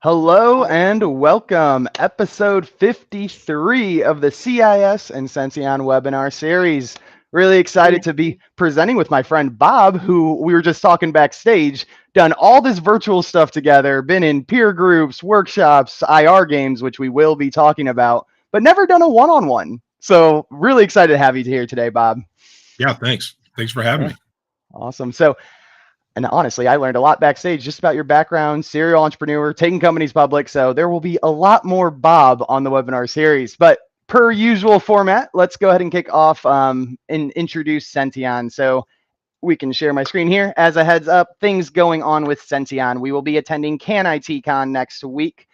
Hello and welcome, episode 53 of the CIS and Senteon webinar series. Really excited to be presenting with my friend Bob, who we were just talking backstage, done all this virtual stuff together, been in peer groups, workshops, IR games, which we will be talking about, but never done a one-on-one. So really excited to have you here today, Bob. Yeah, thanks. Thanks for having me. Awesome. And honestly, I learned a lot backstage just about your background, serial entrepreneur, taking companies public. So there will be a lot more Bob on the webinar series. But per usual format, let's go ahead and kick off and introduce Senteon. So we can share my screen here. As a heads up, things going on with Senteon. We will be attending CanITCon next week.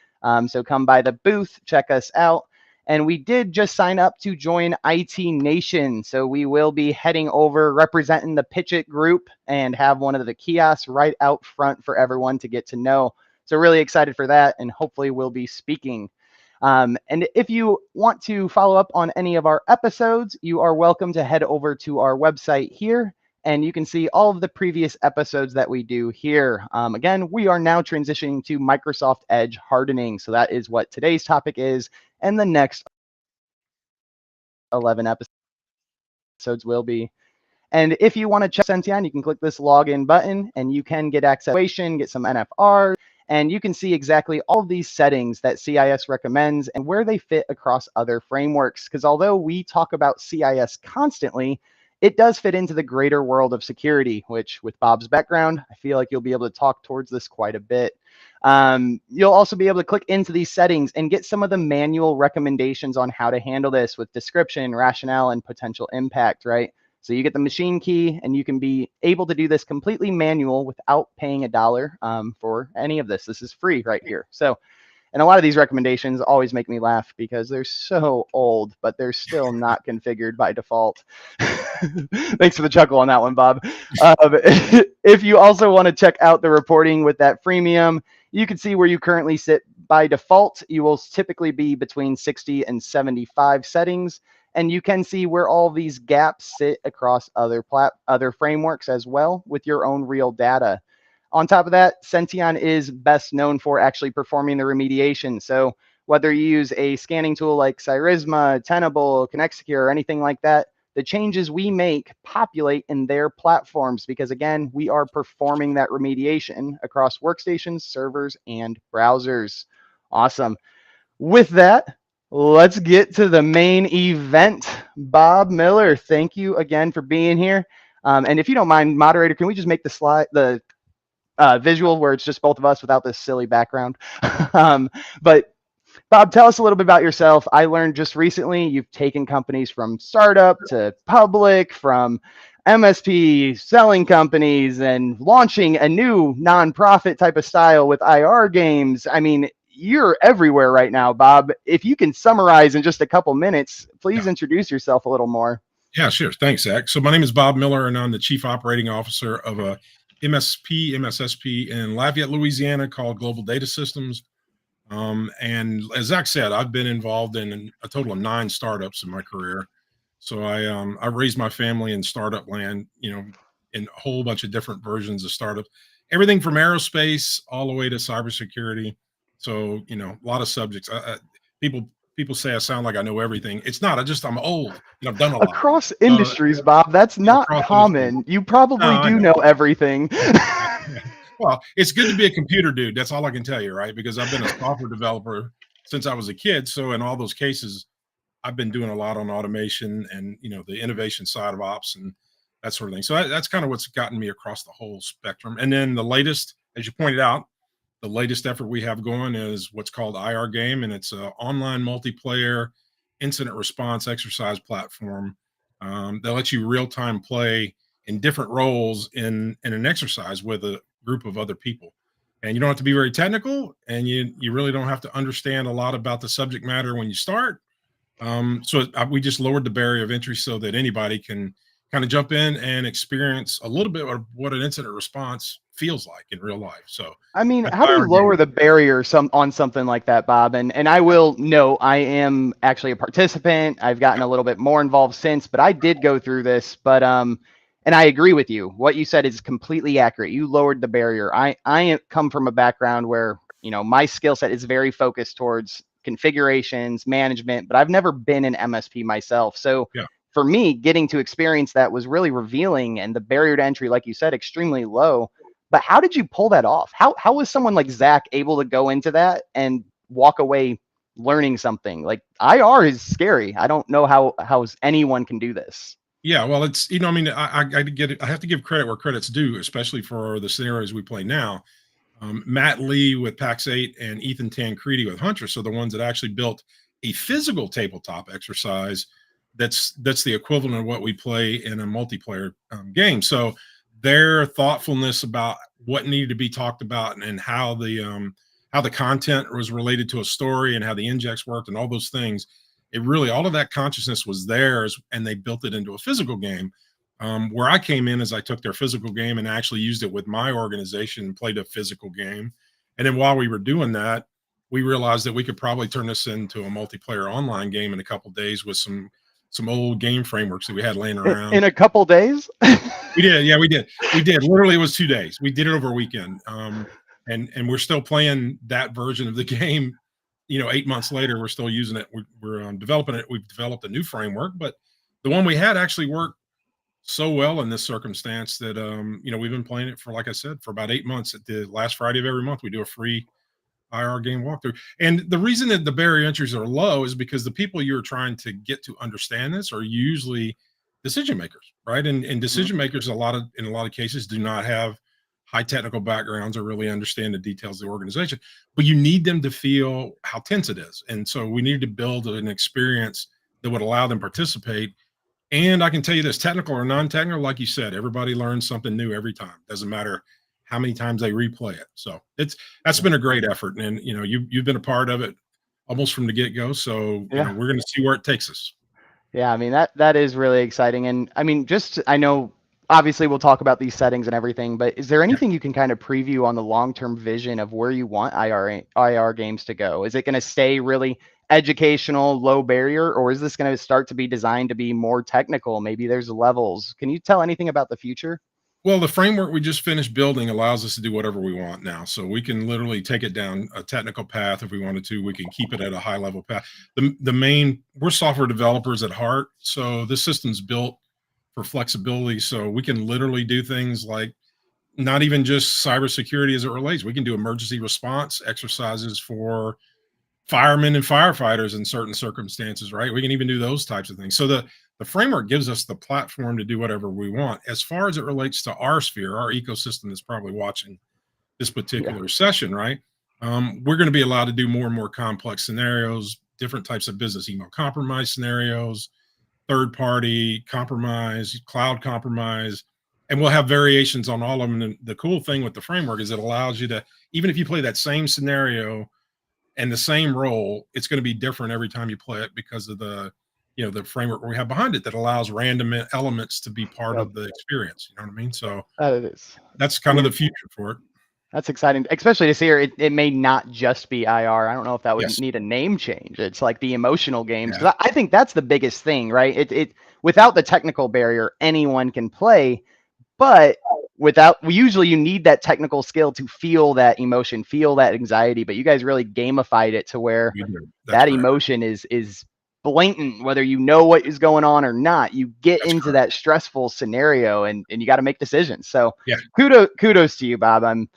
So come by the booth, check us out. And we did just sign up to join IT Nation. So we will be heading over, representing the Pitch It group, and have one of the kiosks right out front for everyone to get to know. So really excited for that, and hopefully we'll be speaking. And if you want to follow up on any of our episodes, you are welcome to head over to our website here, and you can see all of the previous episodes that we do here. Again, we are now transitioning to Microsoft Edge hardening. So that is what today's topic is, and the next 11 episodes will be. And if you want to check Senteon, you can click this login button and you can get access, get some NFRs, and you can see exactly all of these settings that CIS recommends and where they fit across other frameworks. Because although we talk about CIS constantly, it does fit into the greater world of security, which with Bob's background, I feel like you'll be able to talk towards this quite a bit. You'll also be able to click into these settings and get some of the manual recommendations on how to handle this with description, rationale, and potential impact, right? So you get the machine key and you can be able to do this completely manual without paying $1 for any of this. This is free right here. So, and a lot of these recommendations always make me laugh because they're so old, but they're still not configured by default. Thanks for the chuckle on that one, Bob. If you also want to check out the reporting with that freemium, you can see where you currently sit by default. You will typically be between 60 and 75 settings. And you can see where all these gaps sit across other frameworks as well with your own real data. On top of that, Senteon is best known for actually performing the remediation. So whether you use a scanning tool like Cyrisma, Tenable, ConnectSecure, or anything like that, the changes we make populate in their platforms because, again, we are performing that remediation across workstations, servers, and browsers. Awesome. With that, let's get to the main event. Bob Miller, thank you again for being here. And if you don't mind, moderator, can we just make the visual where it's just both of us without this silly background? But Bob, tell us a little bit about yourself. I learned just recently you've taken companies from startup to public, from MSP, selling companies, and launching a new nonprofit type of style with IR games. I mean, you're everywhere right now, Bob. If you can summarize in just a couple minutes, please introduce yourself a little more. Yeah, sure. Thanks, Zach. So my name is Bob Miller, and I'm the Chief Operating Officer of a MSSP in Lafayette, Louisiana, called Global Data Systems. And as Zach said, I've been involved in a total of 9 startups in my career. So I raised my family in startup land, in a whole bunch of different versions of startups, everything from aerospace all the way to cybersecurity. So, a lot of subjects. People say I sound like I know everything. It's not. I'm old and I've done a lot. Across industries, Bob, that's not common. Industries. You probably do know everything. Well, it's good to be a computer dude. That's all I can tell you, right? Because I've been a software developer since I was a kid. So in all those cases, I've been doing a lot on automation and, the innovation side of ops and that sort of thing. So that's kind of what's gotten me across the whole spectrum. And then the latest, as you pointed out, the latest effort we have going is what's called IR Game, and it's an online multiplayer incident response exercise platform that lets you real-time play in different roles in an exercise with a group of other people. And you don't have to be very technical, and you really don't have to understand a lot about the subject matter when you start. We just lowered the barrier of entry so that anybody can kind of jump in and experience a little bit of what an incident response feels like in real life. So, I mean, how do you lower the barrier on something like that, Bob? And I will note, I am actually a participant. I've gotten a little bit more involved since, but I did go through this. But and I agree with you. What you said is completely accurate. You lowered the barrier. I come from a background where My skill set is very focused towards configurations, management, but I've never been an MSP myself. So Yeah. for me, getting to experience that was really revealing, and the barrier to entry, like you said, extremely low. But how did you pull that off? How was someone like Zach able to go into that and walk away learning something? Like IR is scary. I don't know how anyone can do this. Yeah, well, it's I mean, I get it. I have to give credit where credit's due, especially for the scenarios we play now. Matt Lee with Pax8 and Ethan Tancredi with Huntress are the ones that actually built a physical tabletop exercise that's the equivalent of what we play in a multiplayer game. So their thoughtfulness about what needed to be talked about and how the content was related to a story and how the injects worked and all those things, it really, all of that consciousness was theirs, and they built it into a physical game. Where I came in is I took their physical game and actually used it with my organization and played a physical game. And then while we were doing that, we realized that we could probably turn this into a multiplayer online game in a couple of days with some old game frameworks that we had laying around. In a couple days? We did. Yeah, we did. Literally, it was 2 days. We did it over a weekend. And we're still playing that version of the game. 8 months later, we're still using it. We're developing it. We've developed a new framework, but the one we had actually worked so well in this circumstance that we've been playing it for, like I said, for about 8 months. At the last Friday of every month, we do a free IR game walkthrough. And the reason that the barrier entries are low is because the people you're trying to get to understand this are usually decision makers, right? And decision makers, in a lot of cases, do not have high technical backgrounds or really understand the details of the organization, but you need them to feel how tense it is. And so we needed to build an experience that would allow them to participate. And I can tell you this, technical or non-technical, like you said, everybody learns something new every time. Doesn't matter how many times they replay it. So that's been a great effort. And you've been a part of it almost from the get-go. So we're going to see where it takes us. Yeah, I mean, that is really exciting. And I mean, I know obviously we'll talk about these settings and everything, but is there anything you can kind of preview on the long-term vision of where you want IR games to go? Is it going to stay really educational, low barrier, or is this going to start to be designed to be more technical? Maybe there's levels. Can you tell anything about the future? Well, the framework we just finished building allows us to do whatever we want now. So we can literally take it down a technical path if we wanted to. We can keep it at a high level path. We're software developers at heart. So this system's built for flexibility. So we can literally do things like not even just cybersecurity as it relates. We can do emergency response exercises for firemen and firefighters in certain circumstances, right? We can even do those types of things. So the framework gives us the platform to do whatever we want. As far as it relates to our sphere, our ecosystem that's probably watching this particular session, right? We're going to be allowed to do more and more complex scenarios, different types of business email compromise scenarios, third-party compromise, cloud compromise, and we'll have variations on all of them. And the cool thing with the framework is it allows you to, even if you play that same scenario and the same role, it's going to be different every time you play it because of the framework we have behind it that allows random elements to be part of the experience. You know what I mean? So that's kind of the future for it. That's exciting, especially to see here. It may not just be IR. I don't know if that would need a name change. It's like the emotional games. Because I think that's the biggest thing, right? It without the technical barrier, anyone can play, but usually you need that technical skill to feel that emotion, feel that anxiety. But you guys really gamified it to where that emotion is blatant, whether you know what is going on or not. You get into that stressful scenario and you got to make decisions. So kudos to you, Bob. And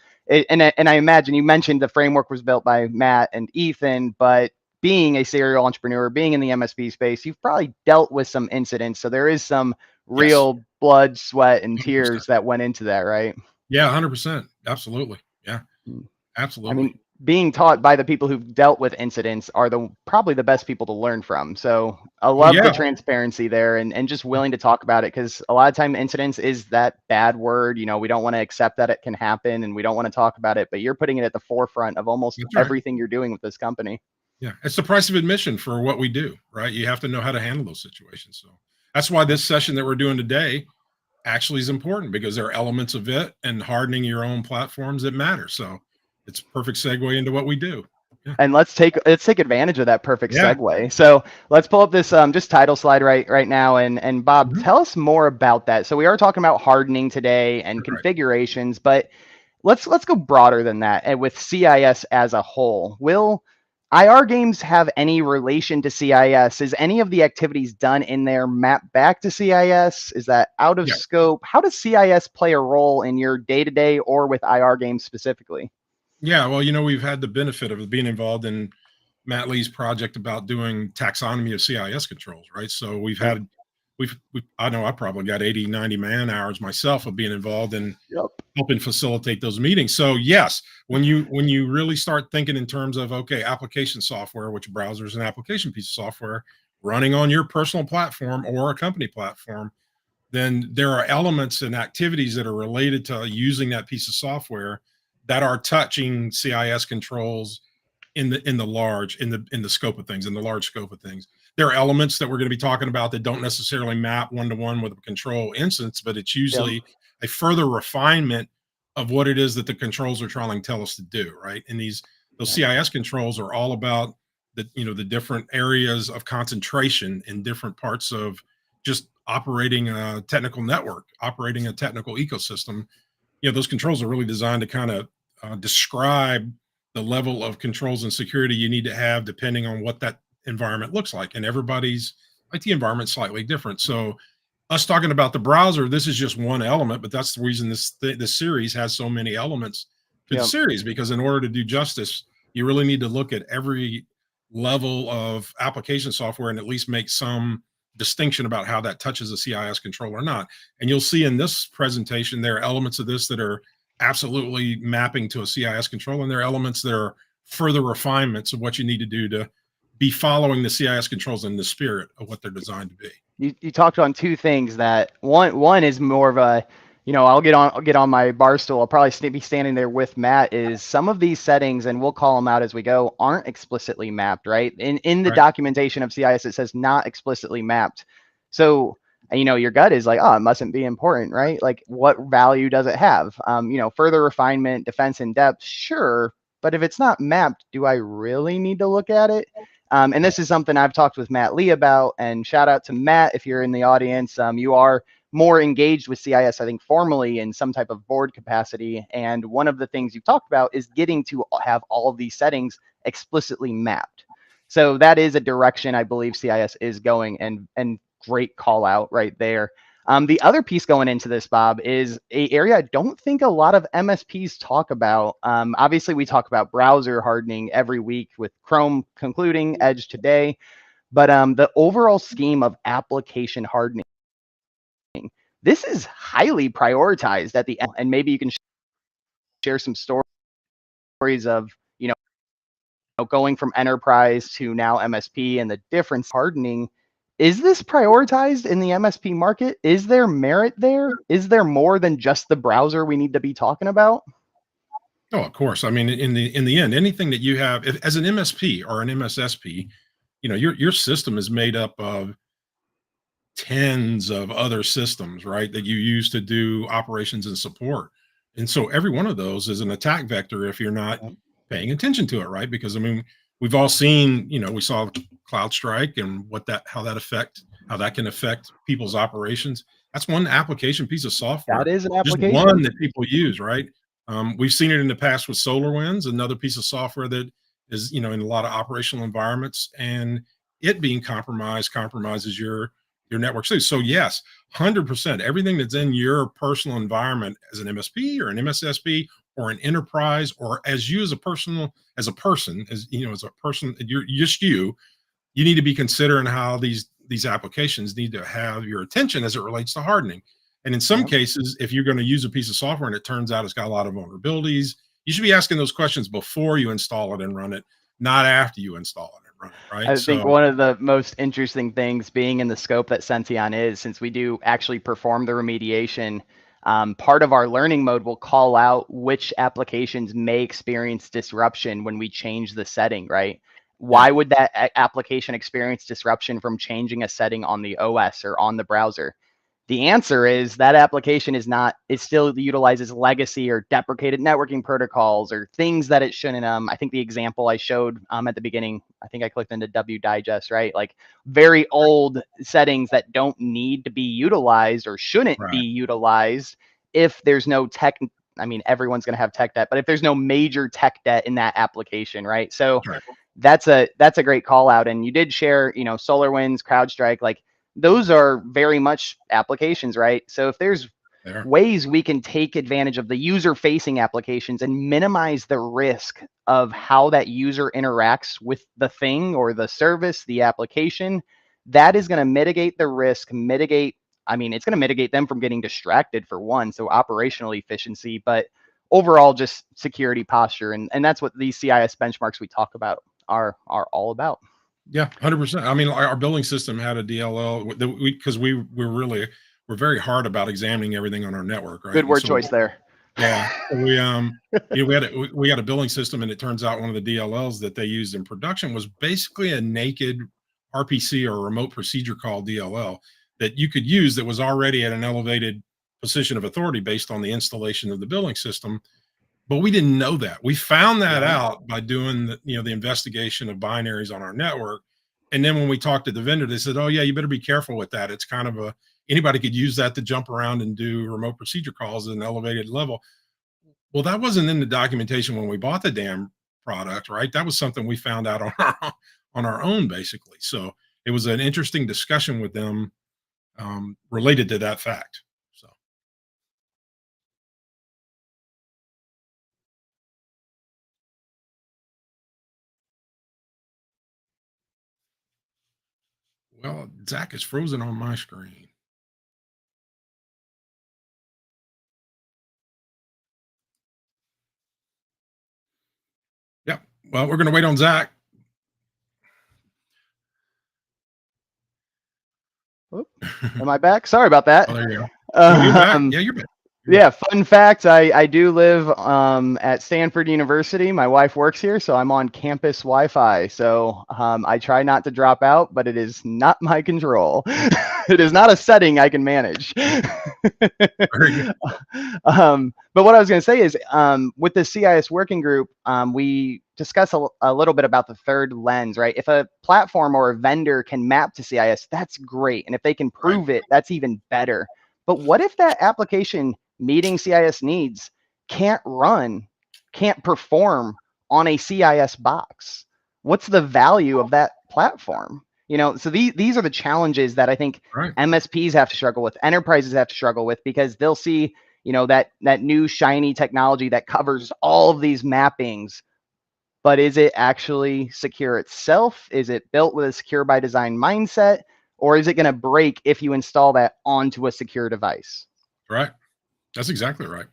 I imagine you mentioned the framework was built by Matt and Ethan, but being a serial entrepreneur, being in the MSP space, you've probably dealt with some incidents. So there is some real blood, sweat, and 100%. Tears that went into that, right? Yeah, 100%. Absolutely. Yeah, absolutely. I mean, being taught by the people who've dealt with incidents are probably the best people to learn from. So I love the transparency there and just willing to talk about it, because a lot of time incidents is that bad word. We don't want to accept that it can happen and we don't want to talk about it, but you're putting it at the forefront of almost everything you're doing with this company. Yeah, it's the price of admission for what we do, right? You have to know how to handle those situations. So that's why this session that we're doing today actually is important, because there are elements of it and hardening your own platforms that matter. So it's a perfect segue into what we do. Yeah. And let's take advantage of that perfect segue. So let's pull up this just title slide right now. And Bob, tell us more about that. So we are talking about hardening today and configurations, but let's go broader than that, and with CIS as a whole. Will IR games have any relation to CIS? Is any of the activities done in there mapped back to CIS? Is that out of Yeah. scope? How does CIS play a role in your day-to-day or with IR games specifically? Yeah, well, we've had the benefit of being involved in Matt Lee's project about doing taxonomy of CIS controls, right? So Yep. I know I probably got 80, 90 man hours myself of being involved in Yep. helping facilitate those meetings. So yes, when you really start thinking in terms of, okay, application software, which browser is an application piece of software running on your personal platform or a company platform, then there are elements and activities that are related to using that piece of software that are touching CIS controls in the scope of things, in the large scope of things. There are elements that we're going to be talking about that don't necessarily map one to one with a control instance, but it's Yep. usually a further refinement of what it is that the controls are trying to tell us to do, right? And those Yep. CIS controls are all about the different areas of concentration in different parts of just operating a technical network, operating a technical ecosystem. Those controls are really designed to kind of describe the level of controls and security you need to have depending on what that environment looks like. And everybody's IT environment is slightly different. So us talking about the browser, this is just one element, but that's the reason this series has so many elements to the Yep. series, because in order to do justice, you really need to look at every level of application software and at least make some distinction about how that touches a CIS control or not. And you'll see in this presentation, there are elements of this that are absolutely mapping to a CIS control, and there are elements that are further refinements of what you need to do to be following the CIS controls in the spirit of what they're designed to be. You talked on two things. That one is more of a, I'll get on my bar stool. I'll probably be standing there with Matt. Is some of these settings, and we'll call them out as we go, aren't explicitly mapped, right? In the Right. documentation of CIS, it says not explicitly mapped. So your gut is like, oh, it mustn't be important, right? Like, what value does it have? Further refinement, defense in depth, sure. But if it's not mapped, do I really need to look at it? And this is something I've talked with Matt Lee about. And shout out to Matt if you're in the audience. You are more engaged with CIS, I think, formally in some type of board capacity. And one of the things you've talked about is getting to have all of these settings explicitly mapped. So that is a direction I believe CIS is going, and great call out right there. The other piece going into this, Bob, is a area I don't think a lot of MSPs talk about. Obviously, we talk about browser hardening every week with Chrome concluding, Edge today, but the overall scheme of application hardening, this is highly prioritized at the end, and maybe you can share some stories of going from enterprise to now MSP and the difference hardening. Is this prioritized in the MSP market? Is there merit there? Is there more than just the browser we need to be talking about? Oh, of course. I mean, in the end, anything that you have as an MSP or an MSSP, your system is made up of tens of other systems, right, that you use to do operations and support. And so every one of those is an attack vector if you're not Yep. paying attention to it, right? Because I mean, we've all seen, we saw CloudStrike and how that can affect people's operations. That's one application piece of That software, is an just one application. that people use, right? We've seen it in the past with SolarWinds, another piece of software that is, in a lot of operational environments, and it being compromises your network too. So yes, 100%, everything that's in your personal environment as an MSP or an MSSP or an enterprise, or as you as a person, as a person, you're just you need to be considering how these applications need to have your attention as it relates to hardening. And in some Yep. cases, if you're going to use a piece of software and it turns out it's got a lot of vulnerabilities, you should be asking those questions before you install it and run it, not after you install it and run it, right? I think So one of the most interesting things being in the scope that Senteon is, since we do actually perform the remediation, part of our learning mode will call out which applications may experience disruption when we change the setting, right? yeah. Why would that application experience disruption from changing a setting on the OS or on the browser? The answer is that application it still utilizes legacy or deprecated networking protocols or things that it shouldn't. I think the example I showed at the beginning, I think I clicked into W Digest, right? Like very old settings that don't need to be utilized or shouldn't be Right. utilized if there's no I mean, everyone's going to have tech debt, but if there's no major tech debt in that application, right? So Right. that's a great call out. And you did share, SolarWinds, CrowdStrike, like those are very much applications, right? So if there's ways we can take advantage of the user facing applications and minimize the risk of how that user interacts with the thing or the service, the application, that is going to mitigate the risk, it's going to mitigate them from getting distracted for one. So operational efficiency, but overall just security posture. And that's what these CIS benchmarks we talk about are all about. Yeah, 100%. I mean, our billing system had a DLL because we're very hard about examining everything on our network, right? Good And word so, choice there. yeah, so we had a billing system, and it turns out one of the DLLs that they used in production was basically a naked RPC or remote procedure call DLL that you could use that was already at an elevated position of authority based on the installation of the billing system. But we didn't know that. We found that out by doing the investigation of binaries on our network. And then when we talked to the vendor, they said, "Oh yeah, you better be careful with that. It's kind of anybody could use that to jump around and do remote procedure calls at an elevated level." Well, that wasn't in the documentation when we bought the damn product, right? That was something we found out on our own, basically. So it was an interesting discussion with them related to that fact. So. Well, Zach is frozen on my screen. Yep. Well, we're going to wait on Zach. Am I back? Sorry about that. Oh, there you go. No, you're back. Yeah, you're back. Yeah, fun fact, I do live at Stanford University. My wife works here, so I'm on campus Wi-Fi. So I try not to drop out, but it is not my control. It is not a setting I can manage. Very good. But what I was going to say is with the CIS working group, we discuss a little bit about the third lens, right? If a platform or a vendor can map to CIS, that's great. And if they can prove it, that's even better. But what if that application meeting CIS needs can't perform on a CIS box? What's the value of that platform? So these are the challenges that I think MSPs have to struggle with, enterprises have to struggle with, because they'll see, that new shiny technology that covers all of these mappings. But is it actually secure itself? Is it built with a secure by design mindset? Or is it going to break if you install that onto a secure device? Right. That's exactly right.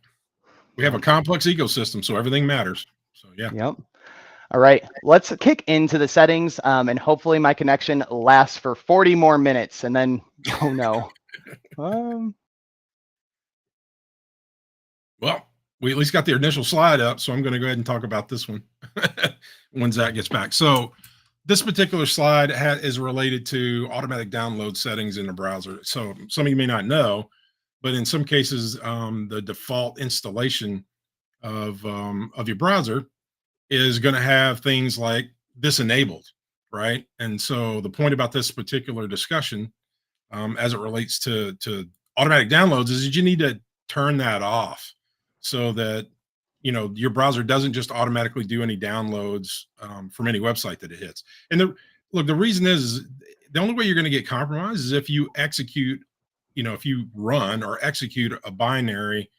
We have a complex ecosystem, so everything matters. So yeah. Yep. All right, let's kick into the settings, and hopefully my connection lasts for 40 more minutes, and then, oh no. Well, we at least got the initial slide up, so I'm going to go ahead and talk about this one when Zach gets back. So this particular slide is related to automatic download settings in the browser. So some of you may not know, but in some cases, the default installation of your browser is going to have things like this enabled, right? And so the point about this particular discussion, as it relates to automatic downloads, is that you need to turn that off so that your browser doesn't just automatically do any downloads from any website that it hits. And the reason is the only way you're going to get compromised is if you execute, if you run or execute a binary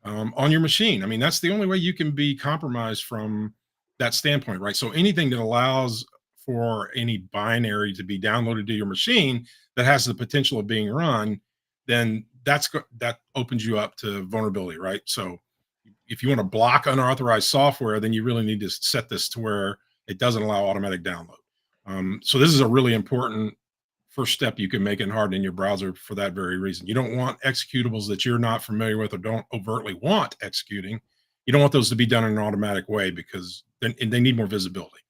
on your machine. I mean, that's the only way you can be compromised from that standpoint, right? So anything that allows for any binary to be downloaded to your machine that has the potential of being run, then that opens you up to vulnerability, right? So if you want to block unauthorized software, then you really need to set this to where it doesn't allow automatic download. So this is a really important first step you can make in hardening your browser for that very reason. You don't want executables that you're not familiar with or don't overtly want executing. You don't want those to be done in an automatic way because they need more visibility.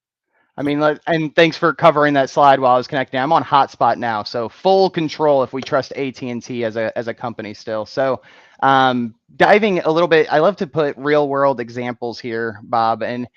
I mean, and thanks for covering that slide while I was connecting. I'm on hotspot now, so full control if we trust AT&T as a company still. So diving a little bit, I love to put real world examples here, Bob, and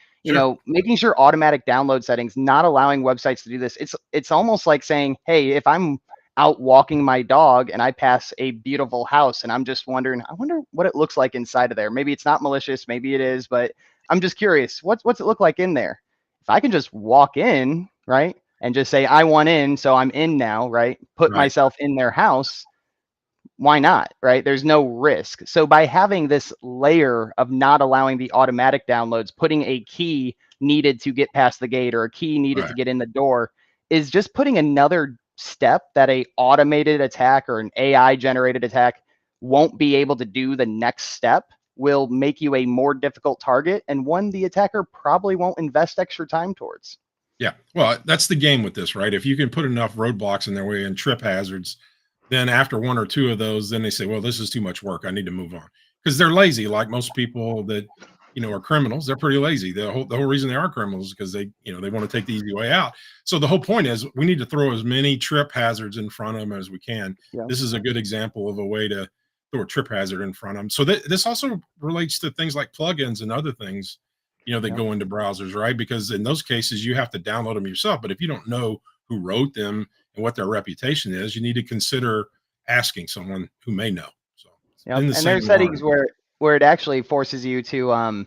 making sure automatic download settings, not allowing websites to do this. It's almost like saying, hey, if I'm out walking my dog and I pass a beautiful house and I'm just wondering, I wonder what it looks like inside of there. Maybe it's not malicious, maybe it is, but I'm just curious. What's it look like in there? If I can just walk in, right, and just say I want in, so I'm in now, right? Put Right. myself in their house, why not, right? There's no risk. So by having this layer of not allowing the automatic downloads, putting a key needed to get past the gate or a key needed to Right. get in the door is just putting another step that a automated attack or an AI generated attack won't be able to do. The next step will make you a more difficult target and one the attacker probably won't invest extra time towards. Yeah. Well, that's the game with this, right? If you can put enough roadblocks in their way and trip hazards, then after one or two of those, then they say, well, this is too much work. I need to move on. Because they're lazy, like most people that are criminals. They're pretty lazy. The whole reason they are criminals is because they want to take the easy way out. So the whole point is we need to throw as many trip hazards in front of them as we can. Yeah. This is a good example of a way to throw a trip hazard in front of them. So this also relates to things like plugins and other things that Yeah. go into browsers, right? Because in those cases, you have to download them yourself. But if you don't know who wrote them and what their reputation is, you need to consider asking someone who may know. So it's Yep. in the And same there's settings line. where it actually forces you to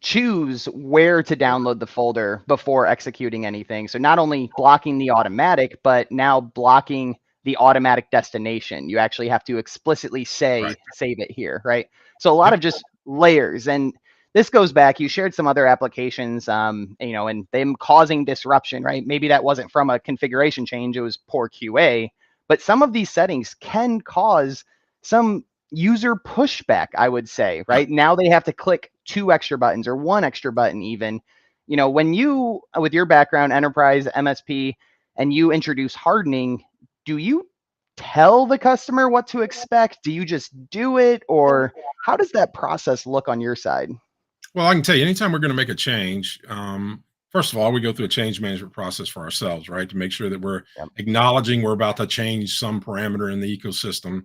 choose where to download the folder before executing anything. So not only blocking the automatic, but now blocking the automatic destination. You actually have to explicitly Right. say save it here, right? So a lot Yep. of just layers. And this goes back, you shared some other applications, and them causing disruption, right? Maybe that wasn't from a configuration change, it was poor QA, but some of these settings can cause some user pushback, I would say, Yep. right? Now they have to click 2 extra buttons or 1 extra button even. When you, with your background, enterprise, MSP, and you introduce hardening, do you tell the customer what to expect? Do you just do it? Or how does that process look on your side? Well, I can tell you, anytime we're going to make a change, first of all, we go through a change management process for ourselves, right? To make sure that we're Yep. acknowledging we're about to change some parameter in the ecosystem.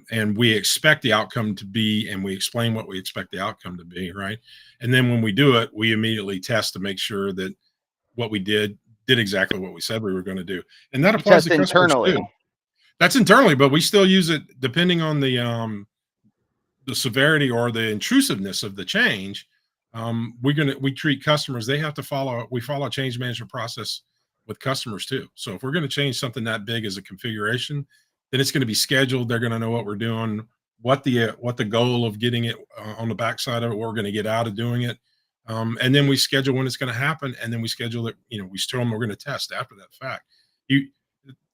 And we expect the outcome to be, and we explain what we expect the outcome to be, right? And then when we do it, we immediately test to make sure that what we did exactly what we said we were going to do. And that You applies test to customers too. internally. That's internally, but we still use it depending on the severity or the intrusiveness of the change. We treat customers, they have to we follow a change management process with customers too. So if we're going to change something that big as a configuration, then it's going to be scheduled. They're going to know what we're doing, what the goal of getting it on the backside of it, what we're going to get out of doing it. And then we schedule when it's going to happen, and then we schedule it. We tell them we're going to test after that fact. You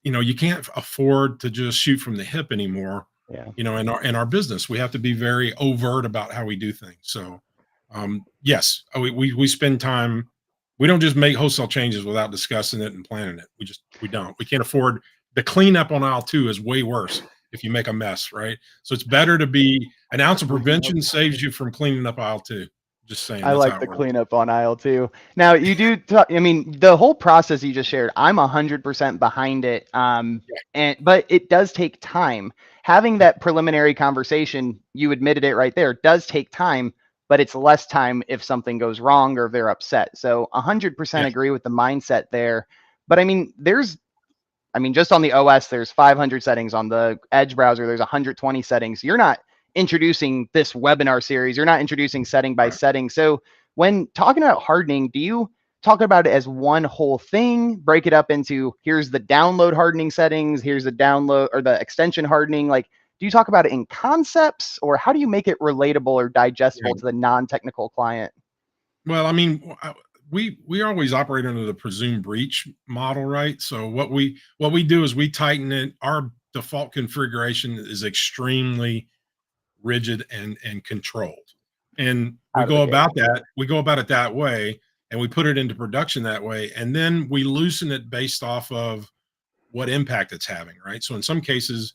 you can't afford to just shoot from the hip anymore. Yeah. In our business, we have to be very overt about how we do things. So yes, we spend time. We don't just make wholesale changes without discussing it and planning it. We don't. We can't afford the cleanup on aisle two is way worse if you make a mess, right? So it's better to be an ounce of prevention saves you from cleaning up aisle two. Just saying, I that's like how it the works. cleanup on aisle two. Now you do. I mean, the whole process you just shared, I'm 100% behind it. But it does take time. Having Yeah, that preliminary conversation, you admitted it right there, does take time, but it's less time if something goes wrong or if they're upset. So 100% yeah, agree with the mindset there. But just on the OS, there's 500 settings. On the Edge browser, there's 120 settings. You're not introducing this webinar series. You're not introducing setting by right. setting. So when talking about hardening, do you talk about it as one whole thing? Break it up into here's the download hardening settings, here's the download or the extension hardening. Like, do you talk about it in concepts, or how do you make it relatable or digestible Yeah. to the non-technical client? Well, I mean, we always operate under the presumed breach model, right? So what we do is we tighten it. Our default configuration is extremely rigid and controlled, and we Out of the go gate. about that. We go about it that way, and we put it into production that way, and then we loosen it based off of what impact it's having, right? So in some cases,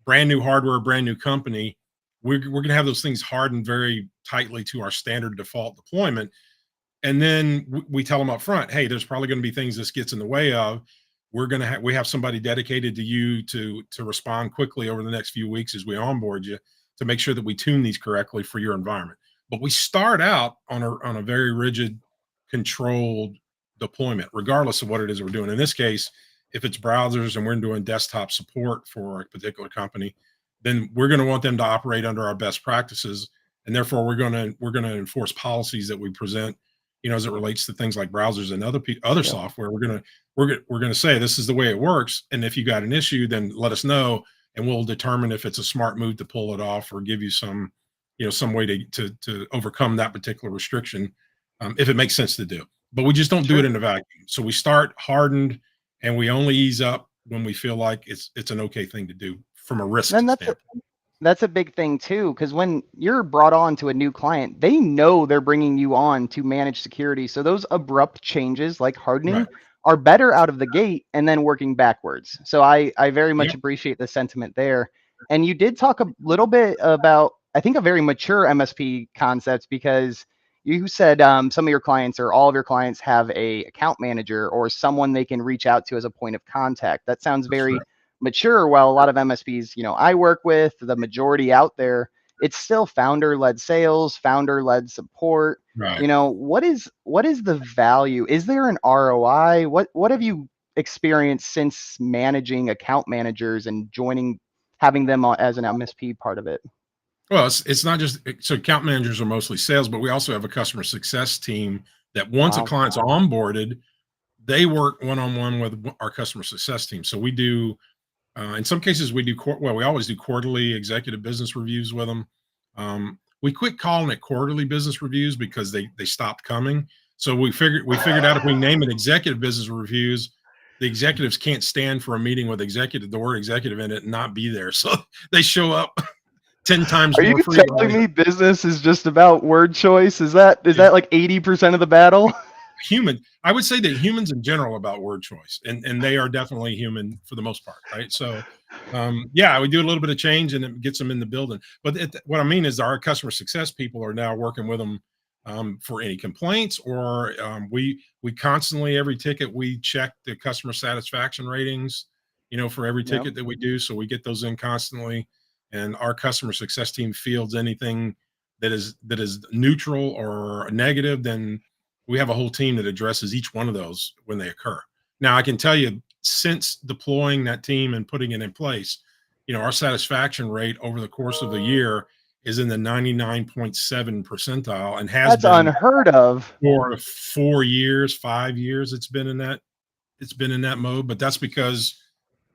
brand new hardware, brand new company, we're going to have those things hardened very tightly to our standard default deployment, and then we tell them up front, hey, there's probably going to be things this gets in the way of. We have somebody dedicated to you to respond quickly over the next few weeks as we onboard you to make sure that we tune these correctly for your environment. But we start out on a very rigid, controlled deployment, regardless of what it is we're doing. In this case, if it's browsers and we're doing desktop support for a particular company, then we're going to want them to operate under our best practices, and therefore we're going to enforce policies that we present, as it relates to things like browsers and other Yep. software. We're going to say this is the way it works, and if you got an issue, then let us know, and we'll determine if it's a smart move to pull it off or give you some way to overcome that particular restriction, if it makes sense to do. But we just don't do it Sure. in a vacuum. So we start hardened, and we only ease up when we feel like it's an okay thing to do from a risk Then standpoint. that's a big thing too, because when you're brought on to a new client, they know they're bringing you on to manage security. So those abrupt changes like Right. hardening are better out of the gate and then working backwards. So I very much Yep. appreciate the sentiment there. And you did talk a little bit about, I think, a very mature MSP concept, because you said some of your clients or all of your clients have a account manager or someone they can reach out to as a point of contact. That sounds That's very correct. mature. While a lot of MSPs, I work with, the majority out there, it's still founder-led sales, founder-led support. Right. What is the value? Is there an ROI? What have you experienced since managing account managers and having them as an MSP part of it? Well, it's not just so account managers are mostly sales, but we also have a customer success team that once a Wow. client's onboarded, they work one-on-one with our customer success team. So we do, in some cases, we always do quarterly executive business reviews with them. We quit calling it quarterly business reviews because they stopped coming. So we figured out if we name it executive business reviews, the executives can't stand for a meeting with the word executive in it and not be there. So they show up 10 times Are you more telling frequently. me business is just about word choice? Is that like 80% of the battle? I would say that humans in general about word choice, and they are definitely human for the most part, right? So yeah, we do a little bit of change and it gets them in the building, but what I mean is our customer success people are now working with them, for any complaints, or we constantly, every ticket, we check the customer satisfaction ratings, for every Yep. ticket that we do, so we get those in constantly, and our customer success team fields anything that is neutral or negative. Then we have a whole team that addresses each one of those when they occur. Now, I can tell you, since deploying that team and putting it in place, our satisfaction rate over the course of the year is in the 99.7 percentile, and has That's been unheard of. for 4 years, 5 years. It's been in that mode, but that's because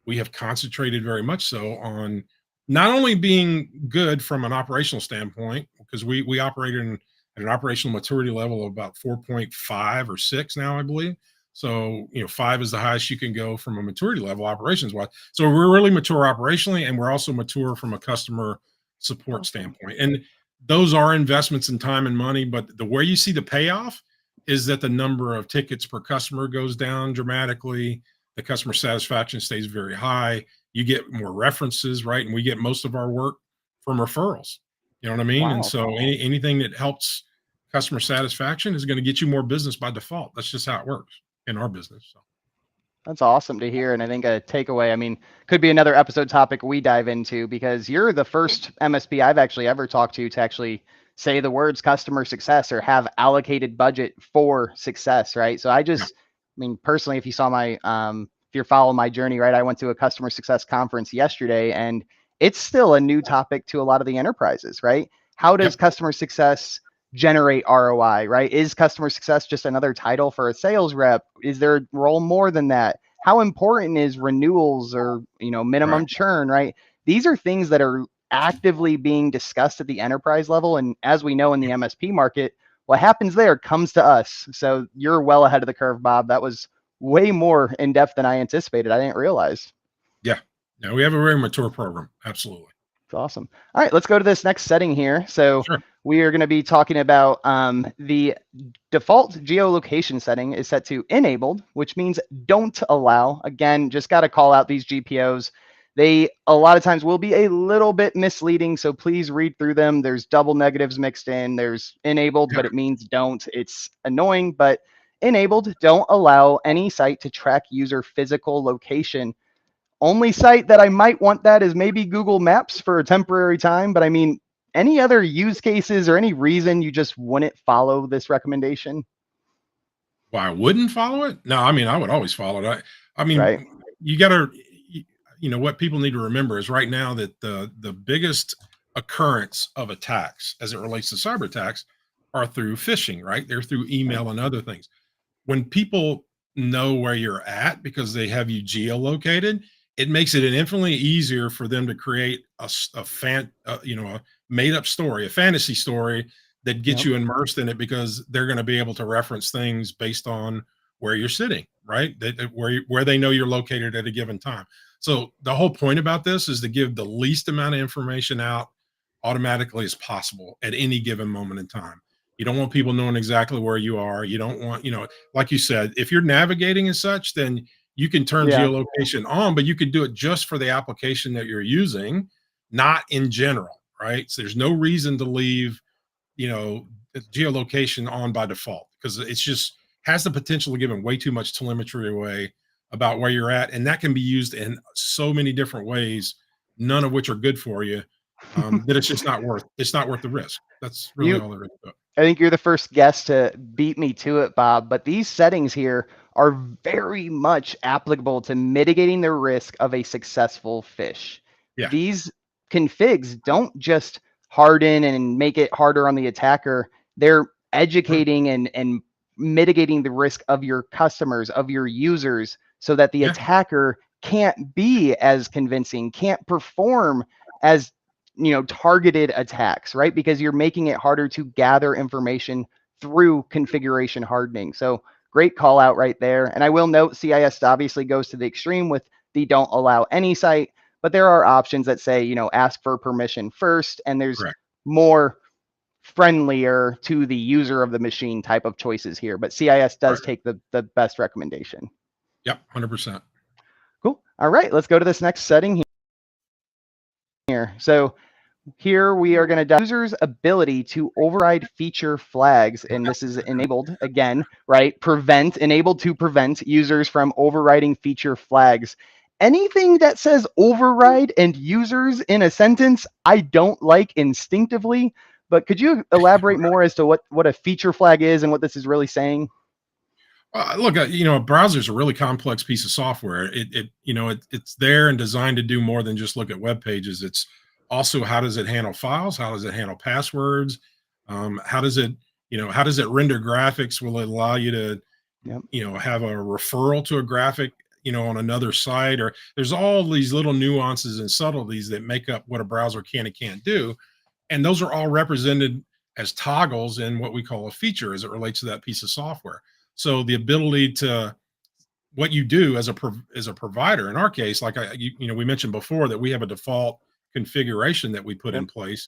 we have concentrated very much so on not only being good from an operational standpoint, because we operate at an operational maturity level of about 4.5 or 6 now, I believe. So 5 is the highest you can go from a maturity level operations wise. So we're really mature operationally, and we're also mature from a customer support Awesome. standpoint. And those are investments in time and money, but the where you see the payoff is that the number of tickets per customer goes down dramatically. The customer satisfaction stays very high. You get more references, right? And we get most of our work from referrals. You know what I mean? And Wow. so anything that helps customer satisfaction is going to get you more business by default. That's just how it works in our business. So That's awesome to hear. And I think a takeaway, I mean, could be another episode topic we dive into, because you're the first MSP I've actually ever talked to actually say the words customer success or have allocated budget for success, right? So yeah, I mean, personally, if you saw if you're following my journey, right, I went to a customer success conference yesterday, and it's still a new topic to a lot of the enterprises, right? How does yep. customer success generate ROI, right? Is customer success just another title for a sales rep? Is there a role more than that? How important is renewals or, Right. minimum churn, right? These are things that are actively being discussed at the enterprise level. And as we know in the MSP market, what happens there comes to us. So you're well ahead of the curve, Bob. That was way more in depth than I anticipated. I didn't realize. Yeah. Yeah. We have a very mature program. Absolutely. It's awesome. All right, let's go to this next setting here. So Sure. we are going to be talking about the default geolocation setting is set to enabled, which means don't allow. Again, just got to call out these GPOs. They a lot of times will be a little bit misleading, so please read through them. There's double negatives mixed in. There's enabled, Yeah. but it means don't. It's annoying, but enabled, don't allow any site to track user physical location. Only site that I might want that is maybe Google Maps for a temporary time. But I mean, any other use cases or any reason you just wouldn't follow this recommendation? Well, I wouldn't follow it. No, I mean, I would always follow it. I mean, Right. you got to, what people need to remember is right now that the biggest occurrence of attacks as it relates to cyber attacks are through phishing, right? They're through Yep. email and other things. When people know where you're at because they have you geolocated, it makes it infinitely easier for them to create a made up story, a fantasy story that gets Yep. you immersed in it because they're going to be able to reference things based on where you're sitting, right? Where they know you're located at a given time. So the whole point about this is to give the least amount of information out automatically as possible at any given moment in time. You don't want people knowing exactly where you are. You don't want, like you said, if you're navigating as such, then you can turn Yeah. geolocation on, but you could do it just for the application that you're using, not in general, right? So there's no reason to leave, geolocation on by default because it's just has the potential of giving way too much telemetry away about where you're at, and that can be used in so many different ways, none of which are good for you. That it's not worth the risk. That's really You all there is to it. I think you're the first guest to beat me to it, Bob, but these settings here are very much applicable to mitigating the risk of a successful phish. Yeah. These configs don't just harden and make it harder on the attacker. They're Right. educating and mitigating the risk of your customers, of your users, so that the Yeah. attacker can't be as convincing, can't perform as targeted attacks, right? Because you're making it harder to gather information through configuration hardening. So great call out right there. And I will note CIS obviously goes to the extreme with the don't allow any site, but there are options that say, ask for permission first, and there's Correct. more friendlier to the user of the machine type of choices here. But CIS does Right. take the best recommendation. Yep. 100%. Cool. All right, let's go to this next setting here. So here we are going to users ability to override feature flags, and this is enabled again, right? Enabled to prevent users from overriding feature flags. Anything that says override and users in a sentence, I don't like instinctively, but could you elaborate more as to what a feature flag is and what this is really saying? Look, a browser is a really complex piece of software. It's there and designed to do more than just look at web pages. It's also how does it handle files? How does it handle passwords? How does it, how does it render graphics? Will it allow you to, Yep. have a referral to a graphic, on another site? Or there's all these little nuances and subtleties that make up what a browser can and can't do, and those are all represented as toggles in what we call a feature as it relates to that piece of software. So the ability to what you do as a provider, in our case, like we mentioned before that we have a default configuration that we put Yep. in place.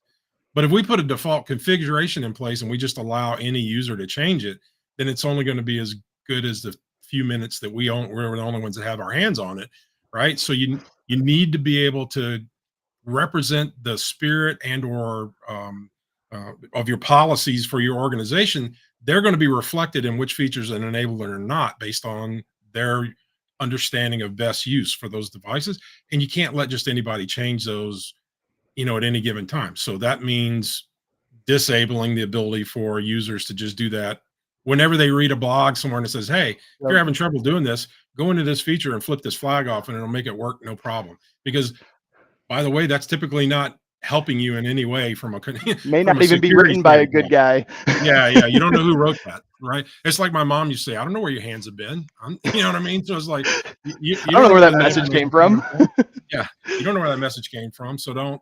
But if we put a default configuration in place and we just allow any user to change it, then it's only going to be as good as the few minutes that we're the only ones that have our hands on it, right? So you need to be able to represent the spirit and or of your policies for your organization. They're going to be reflected in which features are enabled or not based on their understanding of best use for those devices. And you can't let just anybody change those, at any given time. So that means disabling the ability for users to just do that whenever they read a blog somewhere and it says, hey, if Yep. you're having trouble doing this, go into this feature and flip this flag off and it'll make it work, no problem. Because by the way, that's typically not helping you in any way from a May from not a even be security written by a good standpoint. guy. Yeah, yeah. You don't know who wrote that, right? It's like my mom used to say, I don't know where your hands have been. You know what I mean? So it's like I you don't don't know know where where that that message came information came from. from. Yeah, you don't know where that message came from. So don't,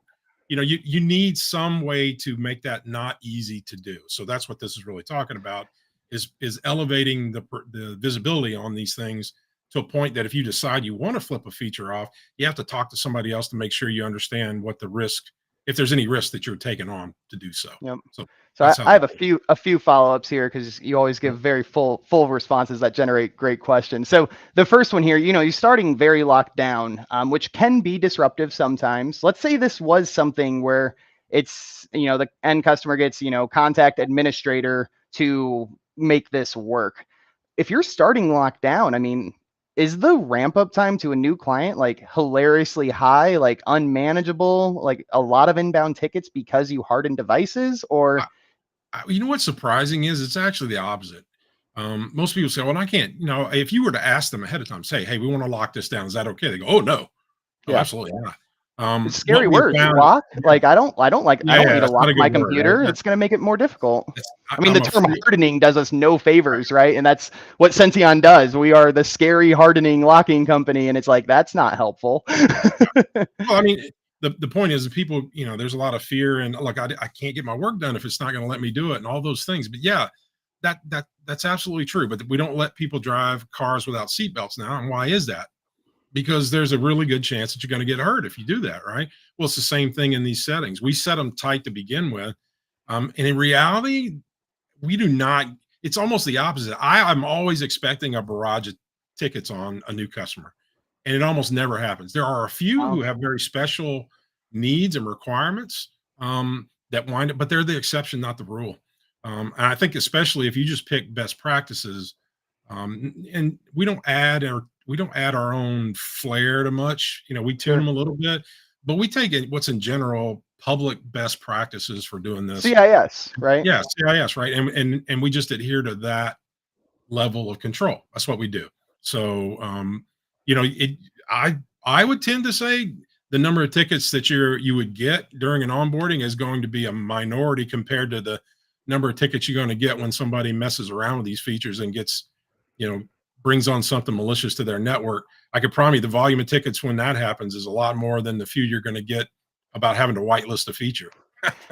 you need some way to make that not easy to do. So that's what this is really talking about is elevating the visibility on these things to a point that if you decide you want to flip a feature off, you have to talk to somebody else to make sure you understand what the risk, if there's any risk that you're taking on to do so. Yep. So So that's how I that have a few follow-ups here because you always give very full responses that generate great questions. So the first one here, you're starting very locked down, which can be disruptive sometimes. Let's say this was something where it's the end customer gets contact administrator to make this work. If you're starting locked down, I mean, is the ramp up time to a new client like hilariously high, like unmanageable, like a lot of inbound tickets because you harden devices, or what's surprising is it's actually the opposite. Most people say, well, I can't, if you were to ask them ahead of time, say, hey, we want to lock this down. Is that okay? They go, oh, no. Oh, Yeah. absolutely not. It's a What scary we word, found, lock. Like I don't need yeah, to that's not lock a my good word, right? computer. It's going to make it more difficult. I mean, the I'm a term free, hardening does us no favors, right? And that's what Senteon does. We are the scary hardening locking company, and it's like that's not helpful. well, I mean, the point is that people, there's a lot of fear and like, I can't get my work done if it's not going to let me do it and all those things. But yeah, that's absolutely true. But we don't let people drive cars without seatbelts now. And why is that? Because there's a really good chance that you're going to get hurt if you do that, right? Well, it's the same thing in these settings. We set them tight to begin with. And in reality, we do not, it's almost the opposite. I'm always expecting a barrage of tickets on a new customer, and it almost never happens. There are a few Wow. who have very special needs and requirements that wind up, but they're the exception, not the rule. And I think especially if you just pick best practices, and we don't add our own flair to much. We tune Sure. them a little bit, but we take it what's in general public best practices for doing this. CIS, right? Yeah, CIS, right? And we just adhere to that level of control. That's what we do. So, it. I would tend to say the number of tickets that you would get during an onboarding is going to be a minority compared to the number of tickets you're going to get when somebody messes around with these features and gets, brings on something malicious to their network. I could promise you the volume of tickets when that happens is a lot more than the few you're going to get about having to whitelist a feature.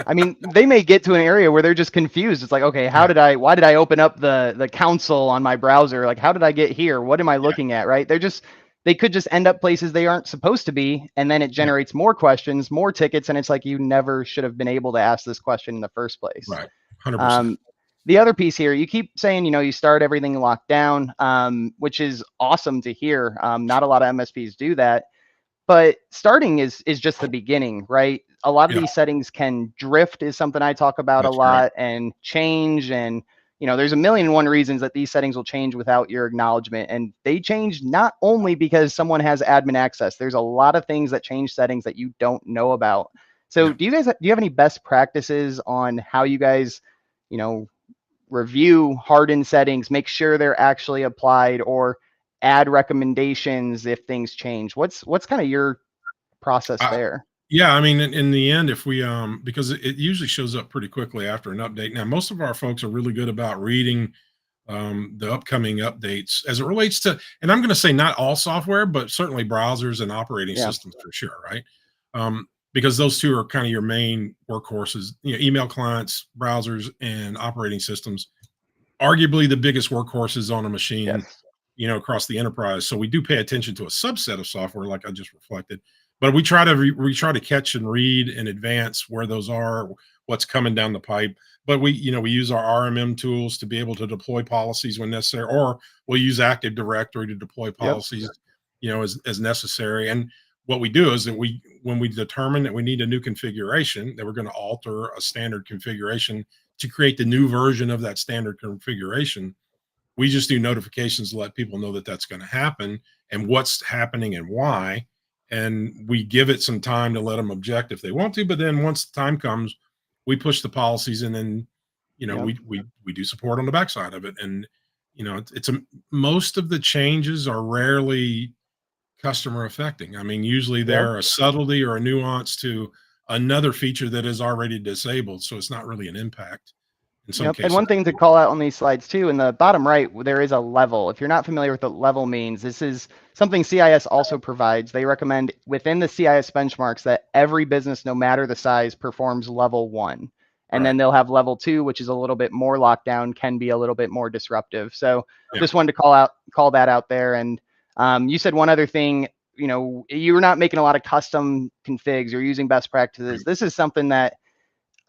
I mean, they may get to an area where they're just confused. It's like, okay, Yeah, why did I open up the console on my browser? Like, how did I get here? What am I yeah, looking at? Right? They could just end up places they aren't supposed to be. And then it yeah, generates more questions, more tickets. And it's like, you never should have been able to ask this question in the first place. right, 100%. Um, the other piece here, you keep saying, you start everything locked down, which is awesome to hear. Not a lot of MSPs do that. But starting is just the beginning, right? A lot of Yeah, these settings can drift, is something I talk about a that's right. lot, and change. And there's a million and one reasons that these settings will change without your acknowledgement. And they change not only because someone has admin access. There's a lot of things that change settings that you don't know about. So Yeah. do you have any best practices on how you guys, you know, review hardened settings, make sure they're actually applied, or add recommendations if things change? What's kind of your process I, there? yeah, I mean, in the end, if we because it usually shows up pretty quickly after an update. Now, most of our folks are really good about reading the upcoming updates as it relates to, and I'm going to say not all software, but certainly browsers and operating Yeah. systems for sure, right? Because those two are kind of your main workhorses. Email clients, browsers, and operating systems. Arguably the biggest workhorses on a machine, Yes. across the enterprise. So we do pay attention to a subset of software, like I just reflected, but we try to catch and read in advance where those are, what's coming down the pipe. But we use our RMM tools to be able to deploy policies when necessary, or we'll use Active Directory to deploy Yep. policies, as necessary. And what we do is that when we determine that we need a new configuration, that we're going to alter a standard configuration to create the new version of that standard configuration, we just do notifications to let people know that that's going to happen and what's happening and why. And we give it some time to let them object if they want to. But then once the time comes, we push the policies, and then Yep. we do support on the backside of it. And it's most of the changes are rarely customer affecting. I mean, usually Yep. they're a subtlety or a nuance to another feature that is already disabled, so it's not really an impact in some Yep. And cases. one thing to call out on these slides too, in the bottom right, there is a level. If you're not familiar with what level means, this is something CIS also provides. They recommend within the CIS benchmarks that every business, no matter the size, performs level 1. And Right. then they'll have level 2, which is a little bit more lockdown, can be a little bit more disruptive. So Yeah. just wanted to call that out there. And you said one other thing, you're not making a lot of custom configs, you're using best practices. Right. This is something that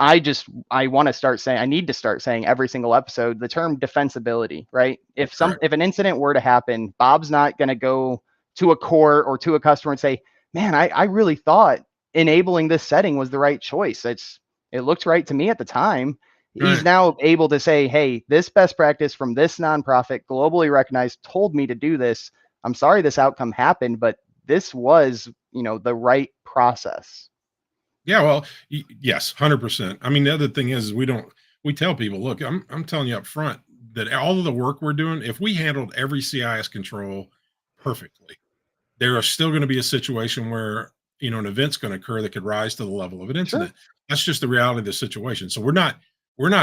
I want to start saying, I need to start saying every single episode, the term defensibility, right? That's correct. If an incident were to happen, Bob's not going to go to a court or to a customer and say, man, I really thought enabling this setting was the right choice. It looked right to me at the time. He's Right. now able to say, hey, this best practice from this nonprofit, globally recognized, told me to do this. I'm sorry this outcome happened, but this was, the right process. Yeah, well, yes, 100%. I mean, the other thing is we tell people, look, I'm telling you up front, that all of the work we're doing, if we handled every CIS control perfectly, there is still going to be a situation where an event's going to occur that could rise to the level of an Sure. incident. That's just the reality of the situation. So we're not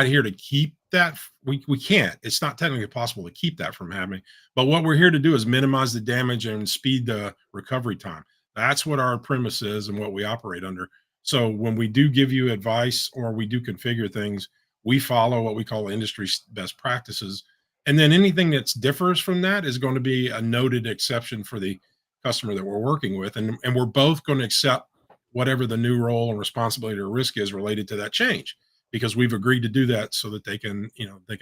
here to keep that. We can't. It's not technically possible to keep that from happening. But what we're here to do is minimize the damage and speed the recovery time. That's what our premise is and what we operate under. So when we do give you advice or we do configure things, we follow what we call industry best practices. And then anything that differs from that is going to be a noted exception for the customer that we're working with. And we're both going to accept whatever the new role and responsibility or risk is related to that change, because we've agreed to do that so that they can